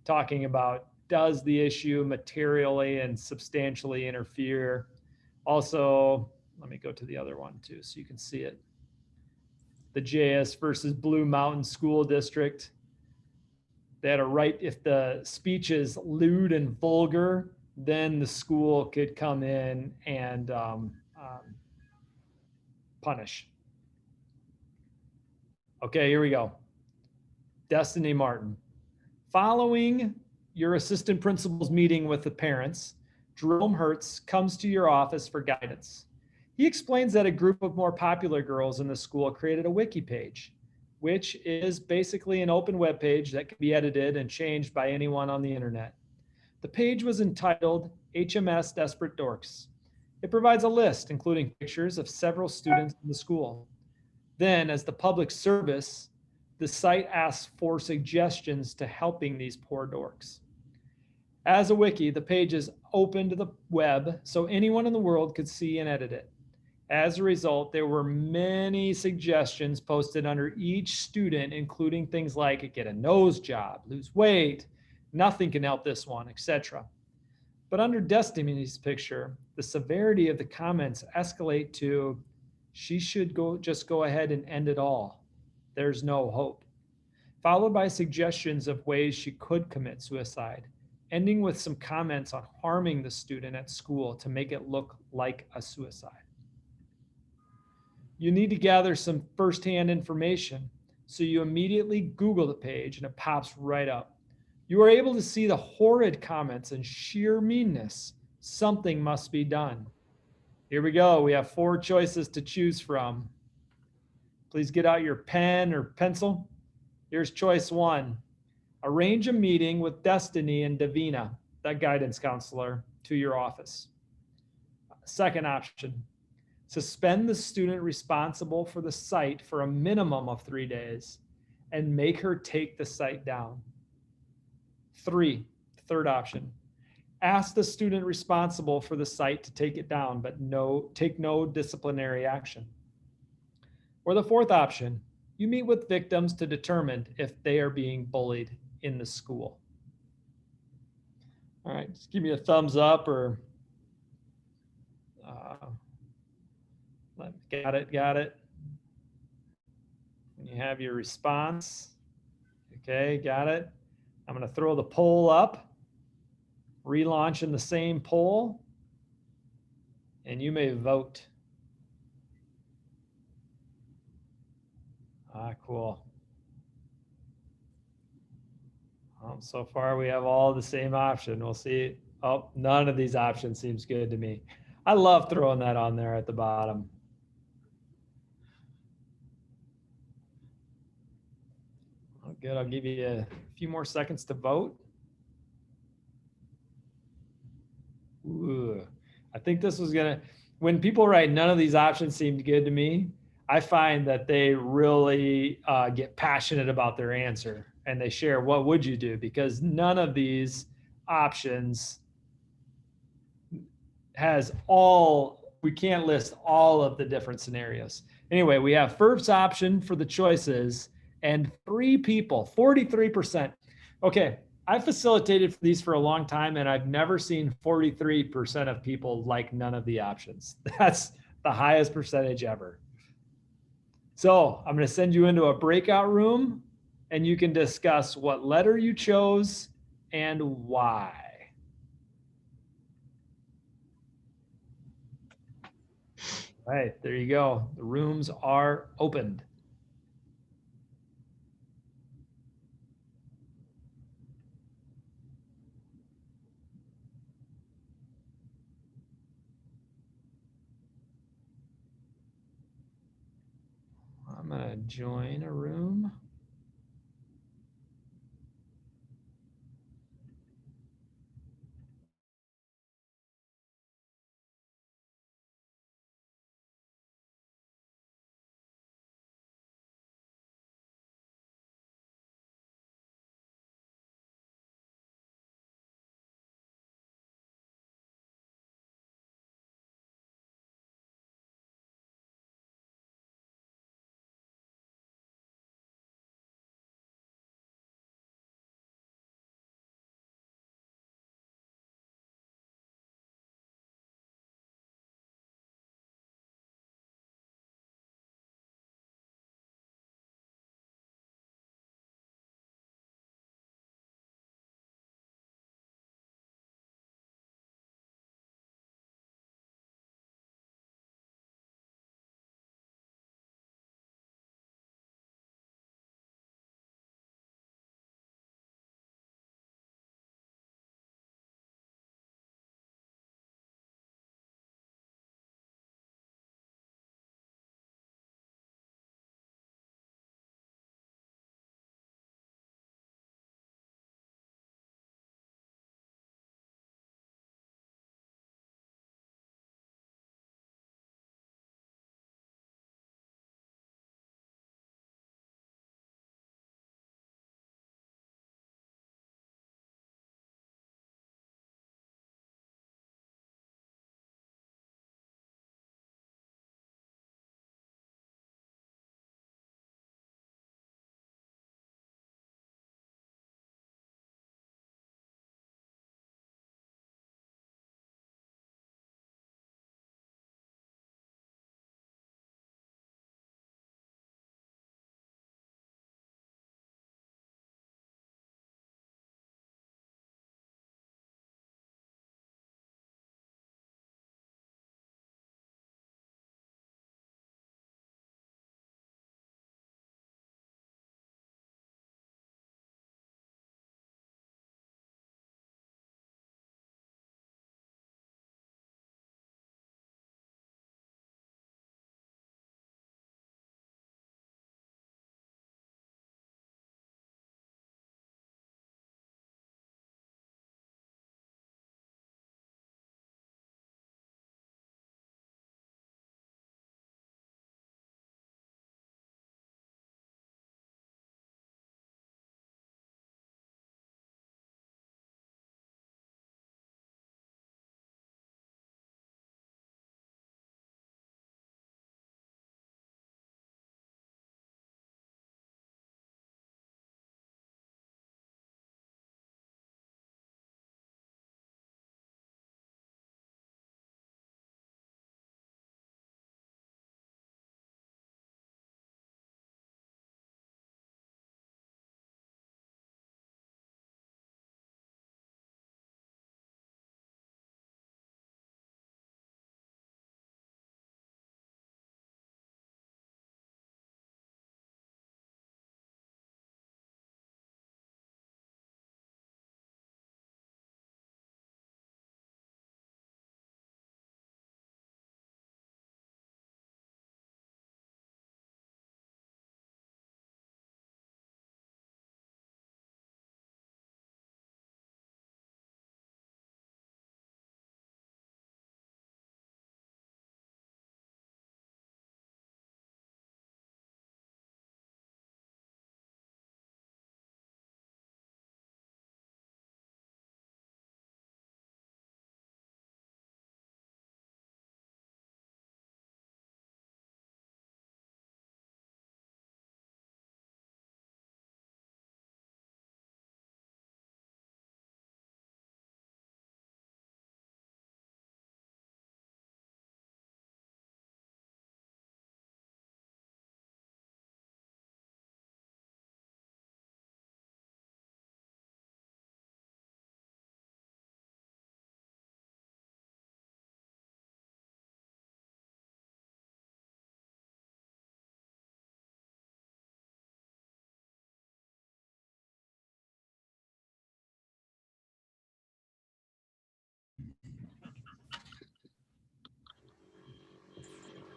talking about does the issue materially and substantially interfere. Also, let me go to the other one too so you can see it. The JS versus Blue Mountain School District. They had a right, if the speech is lewd and vulgar, then the school could come in and punish. Okay, here we go. Destiny Martin. Following your assistant principal's meeting with the parents, Jerome Hertz comes to your office for guidance. He explains that a group of more popular girls in the school created a wiki page, which is basically an open web page that can be edited and changed by anyone on the internet. The page was entitled HMS Desperate Dorks. It provides a list, including pictures of several students in the school. Then, as the public service, the site asks for suggestions to helping these poor dorks. As a wiki, the page is open to the web, so anyone in the world could see and edit it. As a result, there were many suggestions posted under each student, including things like get a nose job, lose weight, nothing can help this one, etc. But under Destiny's picture, the severity of the comments escalate to, she should just go ahead and end it all. There's no hope. Followed by suggestions of ways she could commit suicide, ending with some comments on harming the student at school to make it look like a suicide. You need to gather some firsthand information, so you immediately Google the page and it pops right up. You are able to see the horrid comments and sheer meanness. Something must be done. Here we go. We have 4 choices to choose from. Please get out your pen or pencil. Here's choice 1. Arrange a meeting with Destiny and Davina, that guidance counselor, to your office. Second option. Suspend the student responsible for the site for a minimum of 3 days and make her take the site down. 3, third option. Ask the student responsible for the site to take it down, but take no disciplinary action. Or the 4th option, you meet with victims to determine if they are being bullied in the school. All right, just give me a thumbs up or got it. And you have your response. Okay, got it. I'm going to throw the poll up, relaunch in the same poll, and you may vote. Cool. So far we have all the same option. We'll see. Oh, none of these options seems good to me. I love throwing that on there at the bottom. Oh, good. I'll give you a few more seconds to vote. Ooh, I think this was gonna, when people write none of these options seemed good to me, I find that they really get passionate about their answer and they share, what would you do? Because none of these options has all, we can't list all of the different scenarios. Anyway, we have first option for the choices and 3 people, 43%. Okay, I facilitated these for a long time and I've never seen 43% of people like none of the options. That's the highest percentage ever. So I'm going to send you into a breakout room and you can discuss what letter you chose and why. All right, there you go. The rooms are opened. I'm going to join a room.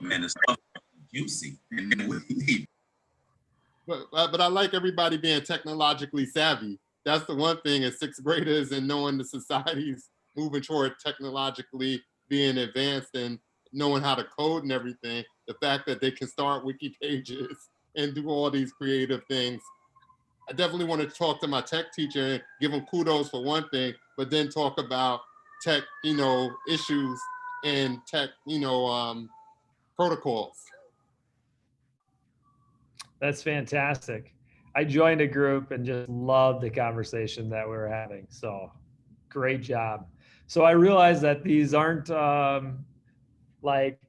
Man, the stuff is juicy. And then we leave. But I like everybody being technologically savvy. That's the one thing as sixth graders and knowing the society's moving toward technologically being advanced and knowing how to code and everything. The fact that they can start wiki pages and do all these creative things. I definitely want to talk to my tech teacher and give him kudos for one thing, but then talk about tech, issues and tech, protocols. That's fantastic. I joined a group and just loved the conversation that we were having. So great job. So I realize that these aren't like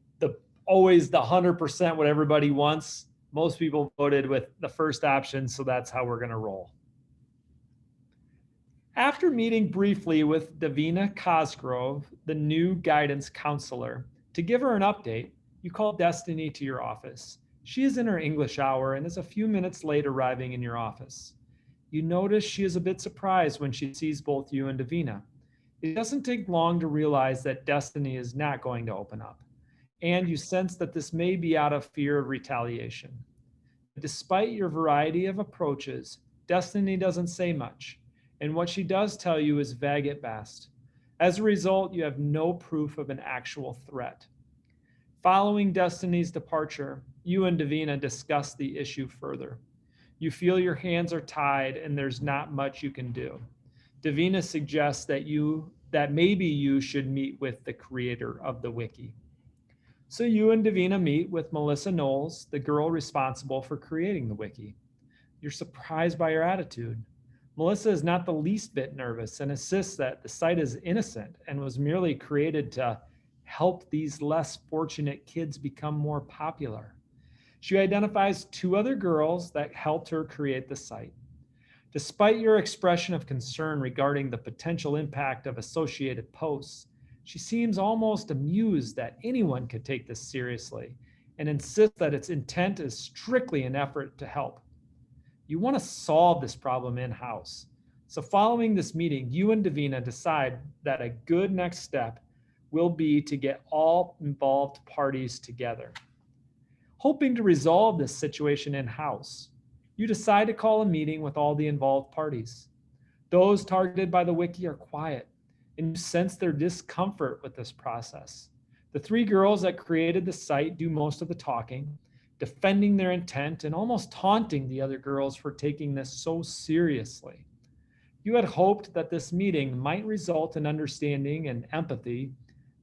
always the 100% what everybody wants. Most people voted with the first option, so that's how we're going to roll. After meeting briefly with Davina Cosgrove, the new guidance counselor, to give her an update, you call Destiny to your office. She is in her English hour and is a few minutes late arriving in your office. You notice she is a bit surprised when she sees both you and Davina. It doesn't take long to realize that Destiny is not going to open up, and you sense that this may be out of fear of retaliation. Despite your variety of approaches, Destiny doesn't say much, and what she does tell you is vague at best. As a result, you have no proof of an actual threat. Following Destiny's departure, you and Davina discuss the issue further. You feel your hands are tied and there's not much you can do. Davina suggests that maybe you should meet with the creator of the wiki. So you and Davina meet with Melissa Knowles, the girl responsible for creating the wiki. You're surprised by her attitude. Melissa is not the least bit nervous and insists that the site is innocent and was merely created to help these less fortunate kids become more popular. She identifies 2 other girls that helped her create the site. Despite your expression of concern regarding the potential impact of associated posts, she seems almost amused that anyone could take this seriously and insists that its intent is strictly an effort to help. You want to solve this problem in-house. So following this meeting, you and Davina decide that a good next step will be to get all involved parties together. Hoping to resolve this situation in-house, you decide to call a meeting with all the involved parties. Those targeted by the wiki are quiet, and you sense their discomfort with this process. The 3 girls that created the site do most of the talking, defending their intent and almost taunting the other girls for taking this so seriously. You had hoped that this meeting might result in understanding and empathy,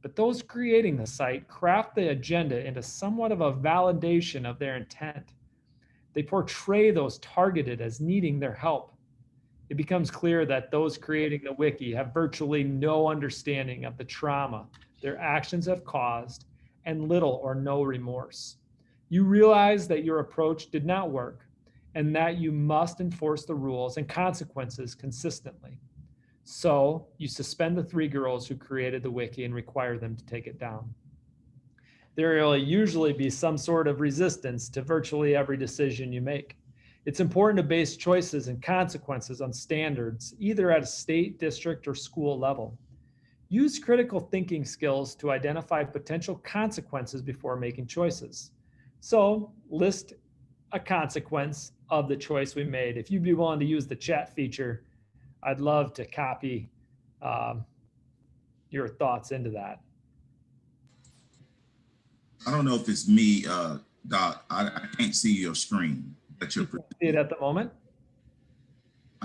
but those creating the site craft the agenda into somewhat of a validation of their intent. They portray those targeted as needing their help. It becomes clear that those creating the wiki have virtually no understanding of the trauma their actions have caused and little or no remorse. You realize that your approach did not work and that you must enforce the rules and consequences consistently. So you suspend the 3 girls who created the wiki and require them to take it down. There will usually be some sort of resistance to virtually every decision you make. It's important to base choices and consequences on standards, either at a state, district, or school level. Use critical thinking skills to identify potential consequences before making choices. So list a consequence of the choice we made. If you'd be willing to use the chat feature, I'd love to copy your thoughts into that. I don't know if it's me, Doc. I can't see your screen. But you're see it at the moment?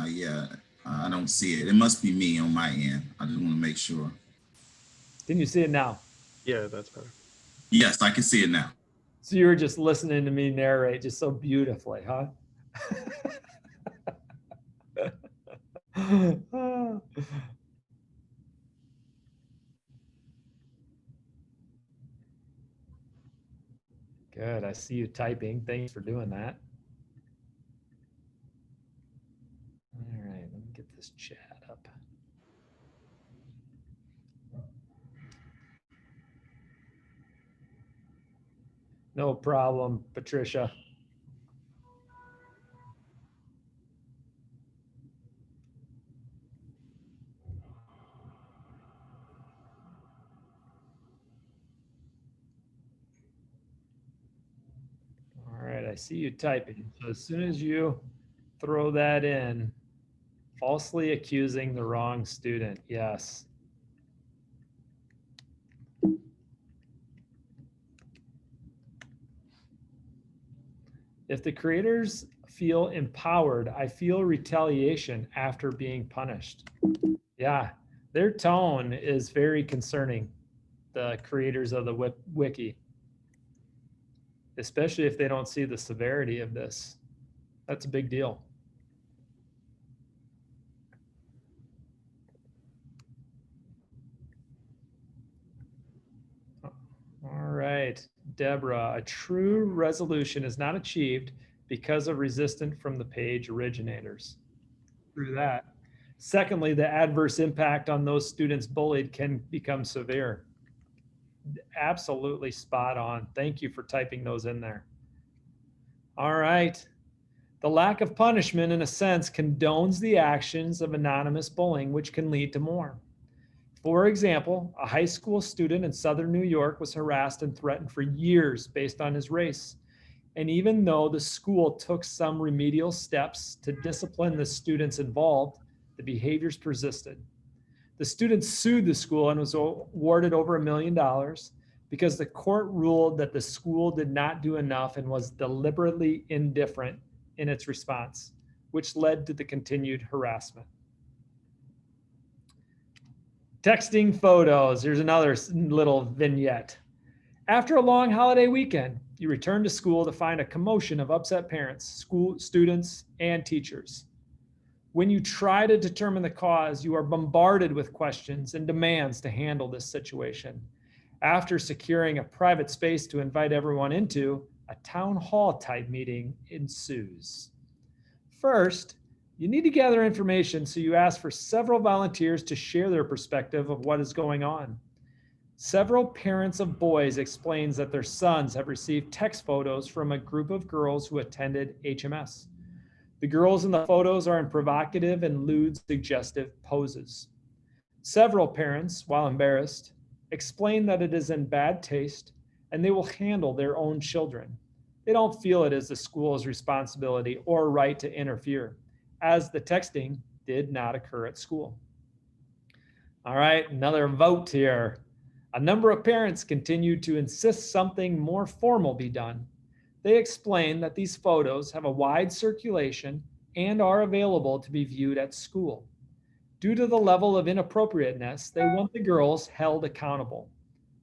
Yeah, I don't see it. It must be me on my end. I just want to make sure. Can you see it now? Yeah, that's better. Yes, I can see it now. So you were just listening to me narrate just so beautifully, huh? Good, I see you typing. Thanks for doing that. All right, let me get this chat up. No problem, Patricia. I see you typing. So as soon as you throw that in, falsely accusing the wrong student. Yes. If the creators feel empowered, I feel retaliation after being punished. Yeah, their tone is very concerning, the creators of the wiki, especially if they don't see the severity of this. That's a big deal. All right, Deborah, a true resolution is not achieved because of resistance from the page originators. Through that. Secondly, the adverse impact on those students bullied can become severe. Absolutely spot on. Thank you for typing those in there. All right. The lack of punishment, in a sense, condones the actions of anonymous bullying, which can lead to more. For example, a high school student in Southern New York was harassed and threatened for years based on his race. And even though the school took some remedial steps to discipline the students involved, the behaviors persisted. The student sued the school and was awarded over $1 million because the court ruled that the school did not do enough and was deliberately indifferent in its response, which led to the continued harassment. Texting photos. Here's another little vignette. After a long holiday weekend, you return to school to find a commotion of upset parents, school students, and teachers. When you try to determine the cause, you are bombarded with questions and demands to handle this situation. After securing a private space to invite everyone into, a town hall type meeting ensues. First, you need to gather information, so you ask for several volunteers to share their perspective of what is going on. Several parents of boys explains that their sons have received text photos from a group of girls who attended HMS. The girls in the photos are in provocative and lewd suggestive poses. Several parents, while embarrassed, explain that it is in bad taste and they will handle their own children. They don't feel it is the school's responsibility or right to interfere, as the texting did not occur at school. All right, another vote here. A number of parents continue to insist something more formal be done. They explain that these photos have a wide circulation and are available to be viewed at school. Due to the level of inappropriateness, they want the girls held accountable.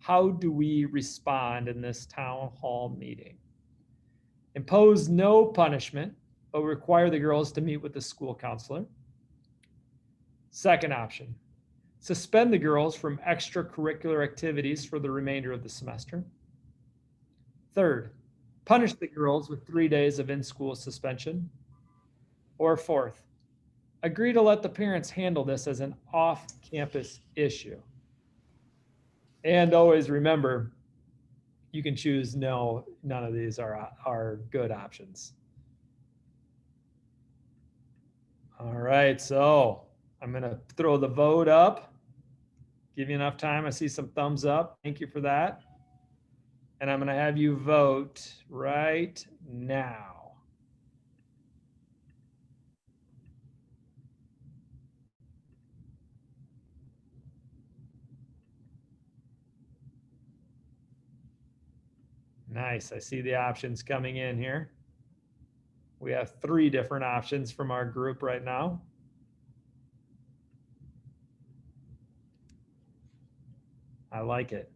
How do we respond in this town hall meeting? Impose no punishment, but require the girls to meet with the school counselor. Second option, suspend the girls from extracurricular activities for the remainder of the semester. Third, punish the girls with 3 days of in-school suspension. Or fourth, agree to let the parents handle this as an off-campus issue. And always remember, you can choose no, none of these are good options. All right, so I'm gonna throw the vote up. Give you enough time. I see some thumbs up. Thank you for that. And I'm gonna have you vote right now. Nice, I see the options coming in here. We have 3 different options from our group right now. I like it.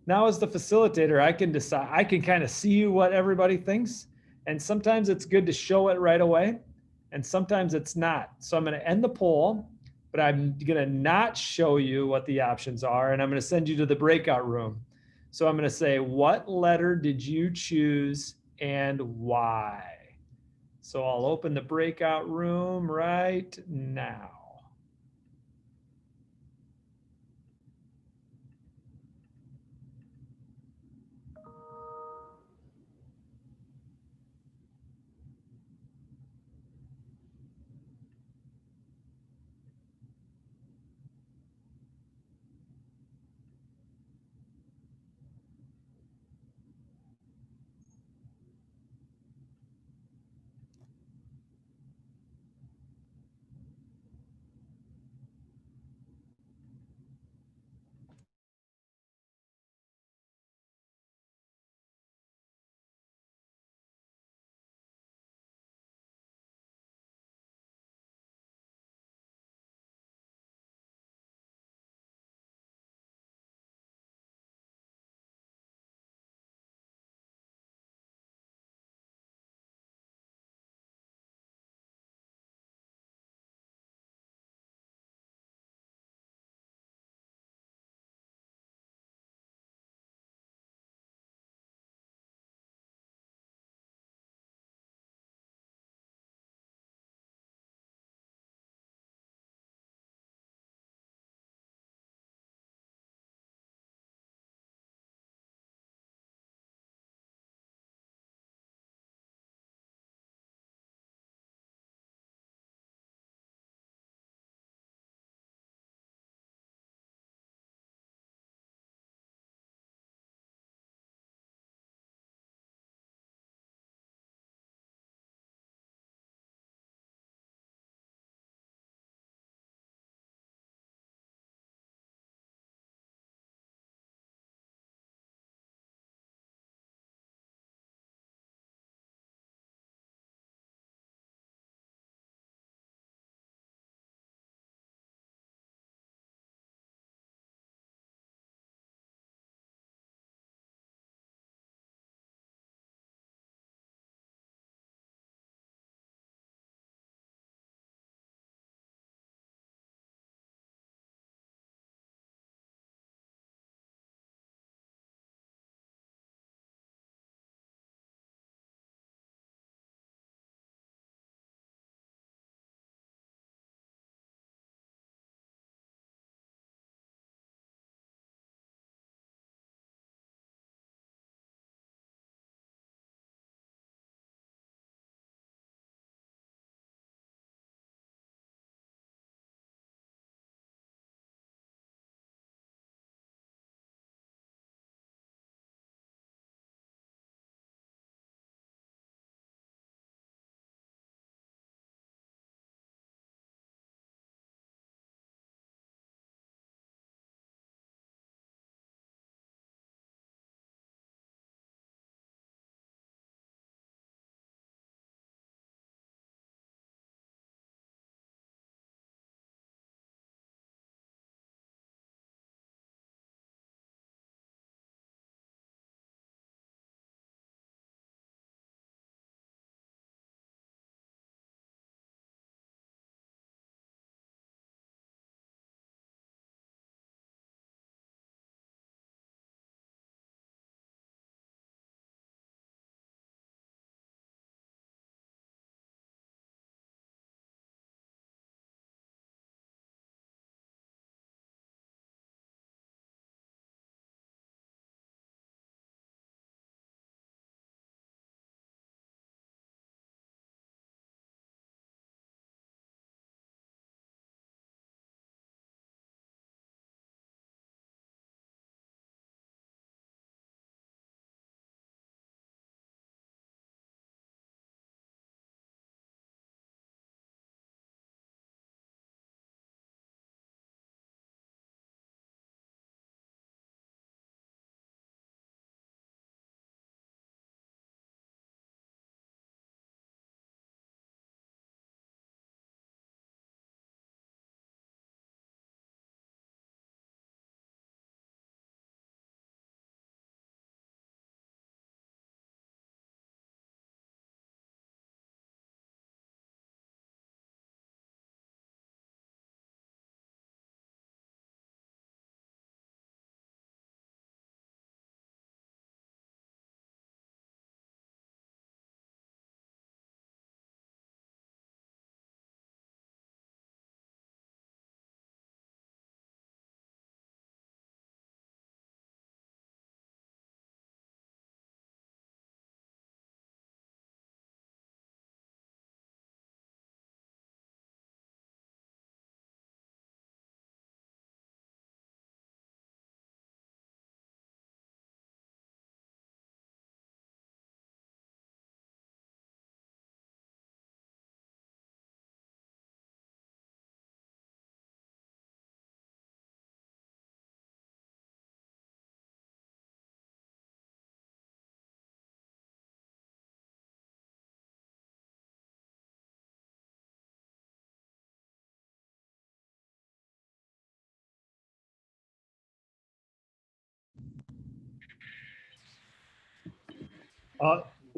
Now as the facilitator, I can decide, I can kind of see what everybody thinks. And sometimes it's good to show it right away. And sometimes it's not. So I'm going to end the poll, but I'm going to not show you what the options are. And I'm going to send you to the breakout room. So I'm going to say, what letter did you choose and why? So I'll open the breakout room right now.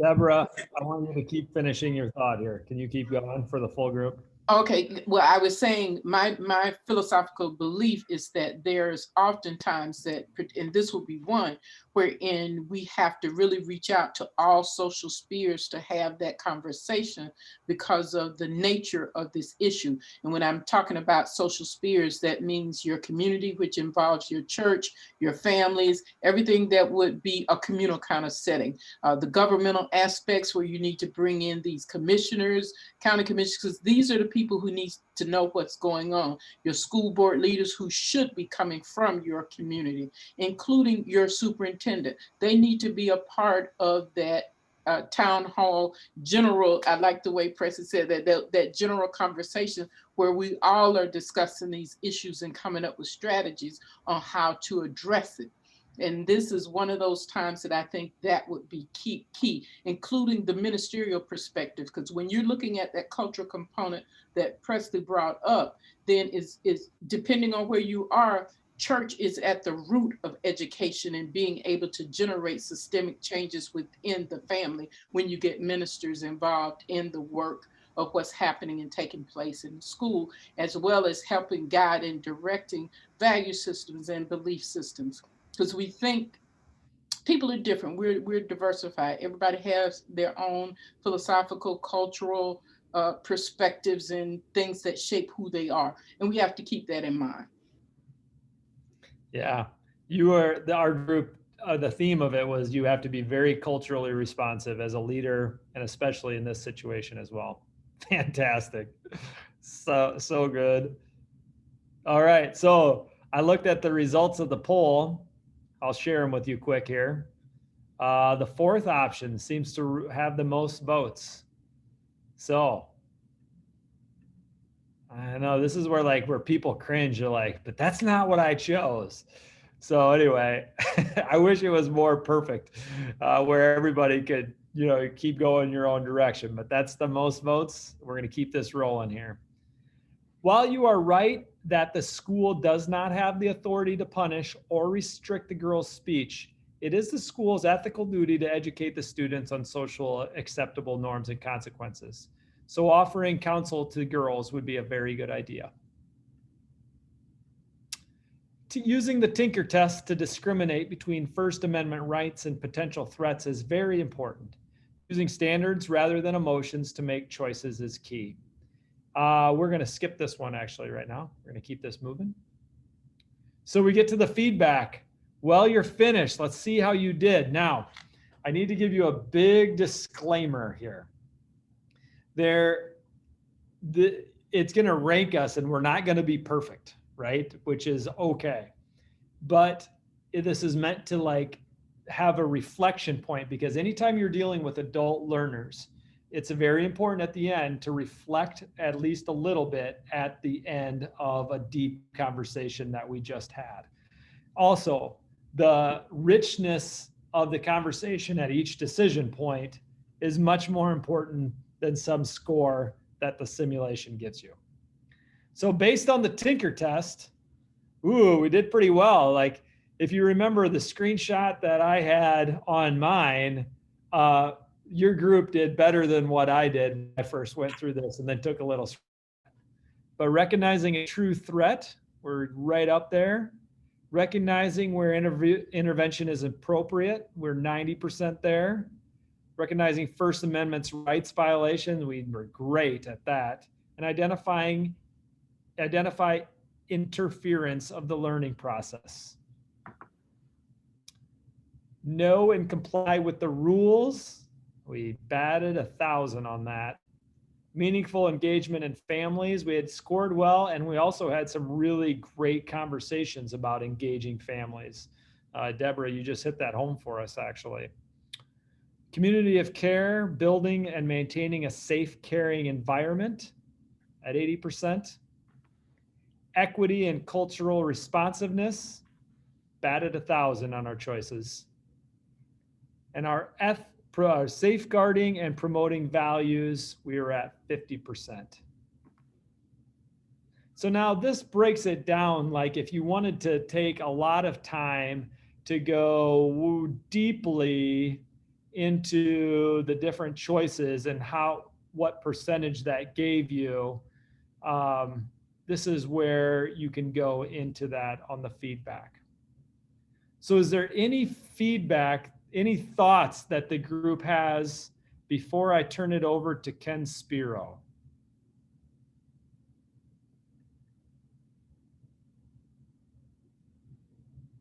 Deborah, I want you to keep finishing your thought here. Can you keep going for the full group? Okay, well, I was saying my philosophical belief is that there's oftentimes that, and this will be one, wherein we have to really reach out to all social spheres to have that conversation because of the nature of this issue. And when I'm talking about social spheres, that means your community, which involves your church, your families, everything that would be a communal kind of setting. The governmental aspects where you need to bring in these commissioners, county commissioners, because these are the people who need to know what's going on. Your school board leaders who should be coming from your community, including your superintendent. They need to be a part of that town hall general. I like the way Preston said that general conversation where we all are discussing these issues and coming up with strategies on how to address it. And this is one of those times that I think that would be key, including the ministerial perspective, because when you're looking at that cultural component that Presley brought up, then is depending on where you are, church is at the root of education and being able to generate systemic changes within the family when you get ministers involved in the work of what's happening and taking place in the school, as well as helping guide and directing value systems and belief systems. Because we think people are different. We're diversified. Everybody has their own philosophical, cultural perspectives and things that shape who they are. And we have to keep that in mind. Yeah, our group, the theme of it was you have to be very culturally responsive as a leader, and especially in this situation as well. Fantastic. So good. All right, so I looked at the results of the poll. I'll share them with you quick here. The fourth option seems to have the most votes. So I know this is where people cringe. You're like, but that's not what I chose. So anyway, I wish it was more perfect, where everybody could, keep going your own direction, but that's the most votes. We're going to keep this rolling here. While you are right that the school does not have the authority to punish or restrict the girl's speech, it is the school's ethical duty to educate the students on social acceptable norms and consequences. So offering counsel to girls would be a very good idea. Using the Tinker test to discriminate between First Amendment rights and potential threats is very important. Using standards rather than emotions to make choices is key. We're going to skip this one actually right now. We're going to keep this moving. So we get to the feedback. Well, you're finished. Let's see how you did. Now, I need to give you a big disclaimer here. It's going to rank us and we're not going to be perfect, right? Which is okay. But this is meant to have a reflection point, because anytime you're dealing with adult learners, it's very important at the end to reflect at least a little bit at the end of a deep conversation that we just had. Also, the richness of the conversation at each decision point is much more important than some score that the simulation gives you. So based on the Tinker test, we did pretty well. If you remember the screenshot that I had on mine, your group did better than what I did when I first went through this and then took a little. But recognizing a true threat, we're right up there. Recognizing where intervention is appropriate, we're 90% there. Recognizing First Amendment's rights violations, we were great at that. And identify interference of the learning process. Know and comply with the rules. We batted 1,000 on that. Meaningful engagement in families, we had scored well, and we also had some really great conversations about engaging families. Deborah, you just hit that home for us, actually. Community of care, building and maintaining a safe, caring environment at 80%. Equity and cultural responsiveness, batted 1,000 on our choices. And our safeguarding and promoting values, we were at 50%. So now this breaks it down. If you wanted to take a lot of time to go deeply into the different choices and what percentage that gave you, this is where you can go into that on the feedback. So is there any feedback, any thoughts that the group has before I turn it over to Ken Spiro?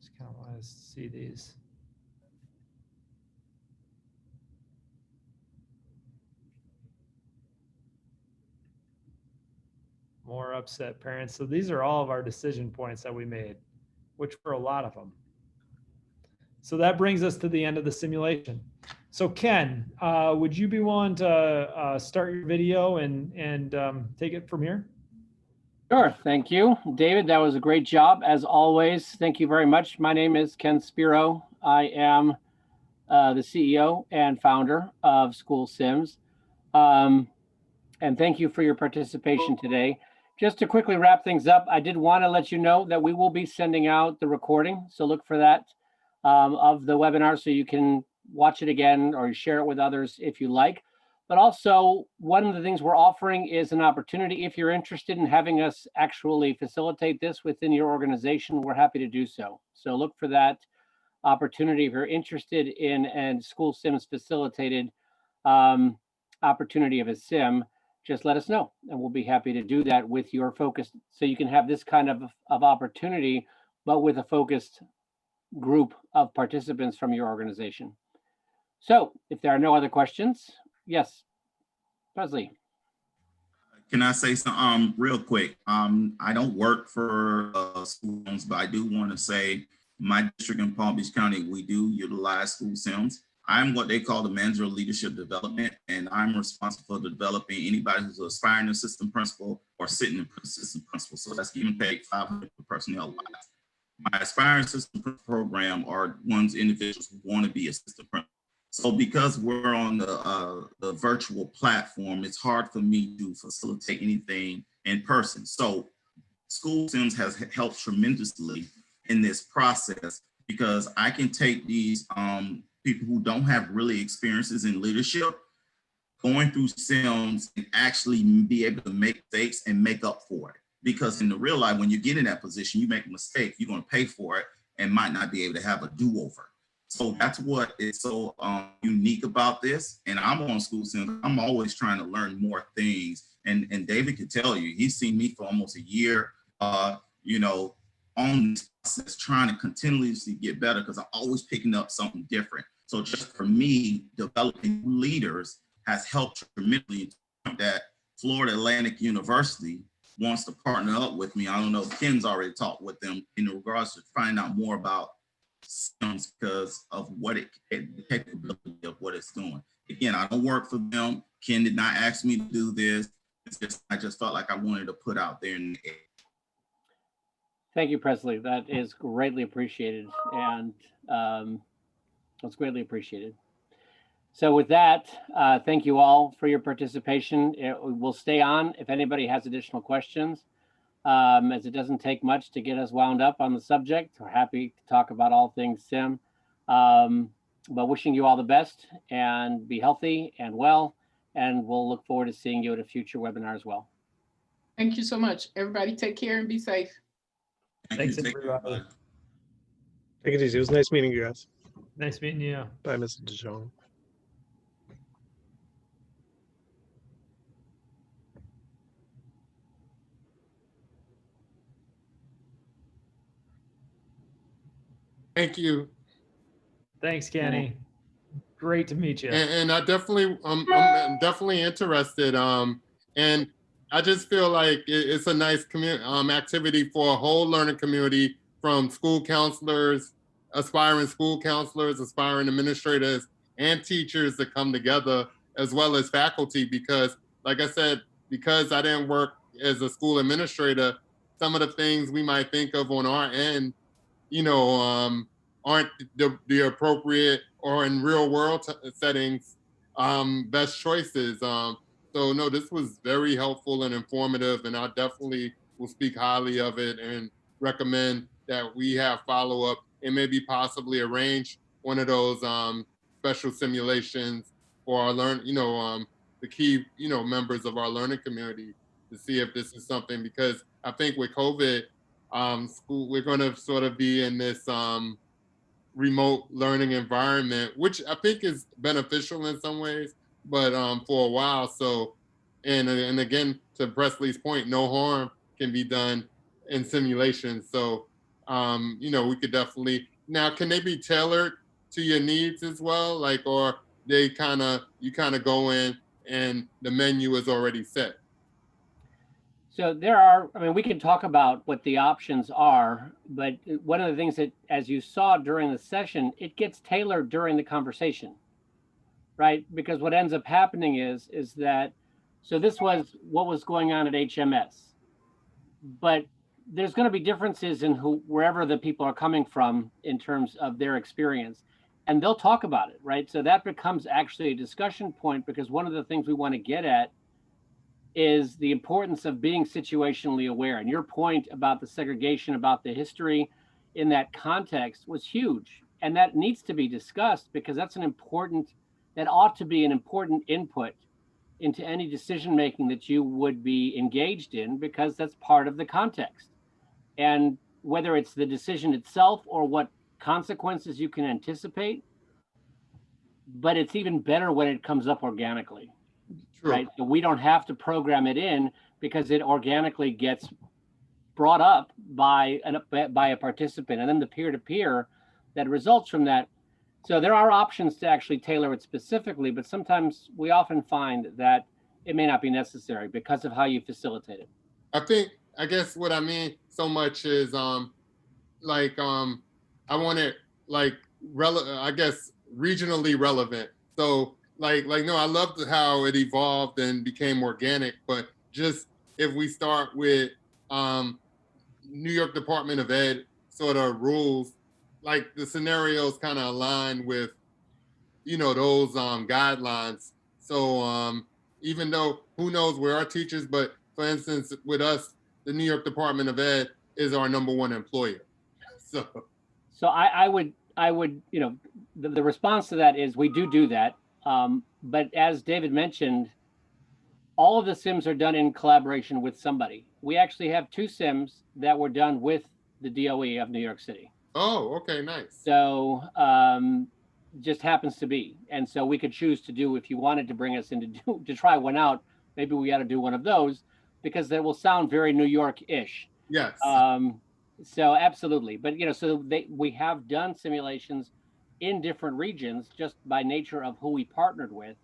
Just kind of want to see these. More upset parents. So these are all of our decision points that we made, which were a lot of them. So that brings us to the end of the simulation. So Ken, would you be willing to start your video and take it from here? Sure. Thank you, David. That was a great job, as always. Thank you very much. My name is Ken Spiro. I am the CEO and founder of School Sims. And thank you for your participation today. Just to quickly wrap things up, I did want to let you know that we will be sending out the recording. So look for that of the webinar so you can watch it again or share it with others if you like. But also, one of the things we're offering is an opportunity. If you're interested in having us actually facilitate this within your organization, we're happy to do so. So look for that opportunity if you're interested in a School Sims facilitated opportunity of a sim. Just let us know and we'll be happy to do that with your focus so you can have this kind of opportunity, but with a focused group of participants from your organization. So if there are no other questions, yes, Presley. Can I say something real quick? I don't work for schools, but I do want to say my district in Palm Beach County, we do utilize School Sims. I'm what they call the manager of leadership development, and I'm responsible for developing anybody who's an aspiring assistant principal or sitting assistant principal. So that's given paid 500 for personnel wise. My aspiring assistant principal program are ones individuals who want to be assistant principal. So because we're on the virtual platform, it's hard for me to facilitate anything in person. So School Sims has helped tremendously in this process because I can take these people who don't have really experiences in leadership, going through Sims and actually be able to make mistakes and make up for it. Because in the real life, when you get in that position, you make a mistake, you're going to pay for it and might not be able to have a do-over. So that's what is so unique about this. And I'm on School Sims. I'm always trying to learn more things. And David can tell you, he's seen me for almost a year, on this process, trying to continuously get better because I'm always picking up something different. So just for me, developing leaders has helped tremendously. That Florida Atlantic University wants to partner up with me. I don't know if Ken's already talked with them in regards to find out more about Sims because of what the capability of what it's doing. Again, I don't work for them. Ken did not ask me to do this. I just felt like I wanted to put out there in the air. Thank you, Presley. That is greatly appreciated, and that's greatly appreciated. So with that, thank you all for your participation. We'll stay on if anybody has additional questions, as it doesn't take much to get us wound up on the subject. We're happy to talk about all things SIM, but wishing you all the best and be healthy and well, and we'll look forward to seeing you at a future webinar as well. Thank you so much. Everybody take care and be safe. Thanks, everybody. Take it easy. It was nice meeting you guys. Nice meeting you. Bye, Mr. DeJong. Thank you. Thanks, Kenny. Great to meet you. And I definitely, I'm definitely interested. And I just feel like it's a nice activity for a whole learning community, from school counselors, aspiring school counselors, aspiring administrators, and teachers to come together, as well as faculty, because like I said, because I didn't work as a school administrator, some of the things we might think of on our end, aren't the appropriate or in real world settings, best choices. So no, this was very helpful and informative, and I definitely will speak highly of it and recommend that we have follow-up and maybe possibly arrange one of those special simulations for our the key, members of our learning community to see if this is something, because I think with COVID, we're going to sort of be in this remote learning environment, which I think is beneficial in some ways, but for a while. So, and again, to Presley's point, no harm can be done in simulation. So, we could definitely, now, can they be tailored to your needs as well? Like, or you kind of go in and the menu is already set? So there are, we can talk about what the options are, but one of the things that, as you saw during the session, it gets tailored during the conversation, right? Because what ends up happening is that, so this was what was going on at HMS, but there's going to be differences in wherever the people are coming from in terms of their experience, and they'll talk about it, right? So that becomes actually a discussion point, because one of the things we want to get at is the importance of being situationally aware. And your point about the segregation, about the history in that context was huge. And that needs to be discussed, because that ought to be an important input into any decision-making that you would be engaged in, because that's part of the context. And whether it's the decision itself or what consequences you can anticipate, but it's even better when it comes up organically. True. Right? So we don't have to program it in, because it organically gets brought up by a participant, and then the peer-to-peer that results from that. So there are options to actually tailor it specifically, but sometimes we often find that it may not be necessary because of how you facilitate it. I guess what I mean so much is I want it regionally relevant. So no, I loved how it evolved and became organic, but just if we start with New York Department of Ed sort of rules, like the scenarios kind of align with, those guidelines. So even though who knows where our teachers, but for instance, with us, the New York Department of Ed is our #1 employer. So I would, the response to that is we do that. But as David mentioned, all of the sims are done in collaboration with somebody. We actually have 2 sims that were done with the DOE of New York City. Oh, okay, nice. So just happens to be. And so we could choose to do, if you wanted to bring us in to try one out, maybe we got to do one of those, because that will sound very New York-ish. Yes. So absolutely. But, we have done simulations in different regions just by nature of who we partnered with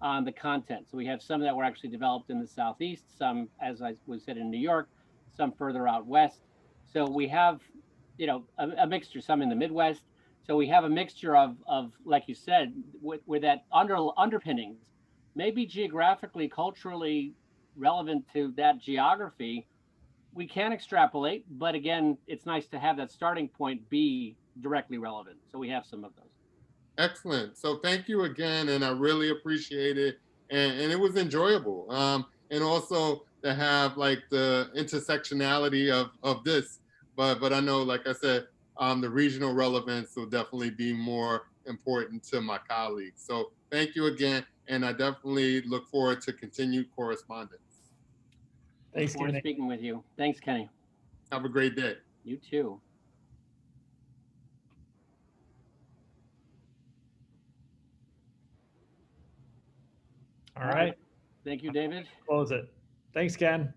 on the content. So we have some that were actually developed in the Southeast, some, as I said, in New York, some further out west. So we have, a mixture, some in the Midwest. So we have a mixture of like you said, with that underpinnings, maybe geographically, culturally relevant to that geography. We can extrapolate, but again, it's nice to have that starting point be directly relevant. So we have some of those. Excellent. So thank you again, and I really appreciate it. And it was enjoyable. And also to have the intersectionality of this. But I know, like I said, the regional relevance will definitely be more important to my colleagues. So thank you again, and I definitely look forward to continued correspondence. Thanks, Kenny. Look forward to speaking with you. Thanks, Kenny. Have a great day. You too. All right. Thank you, David. Close it. Thanks, Ken.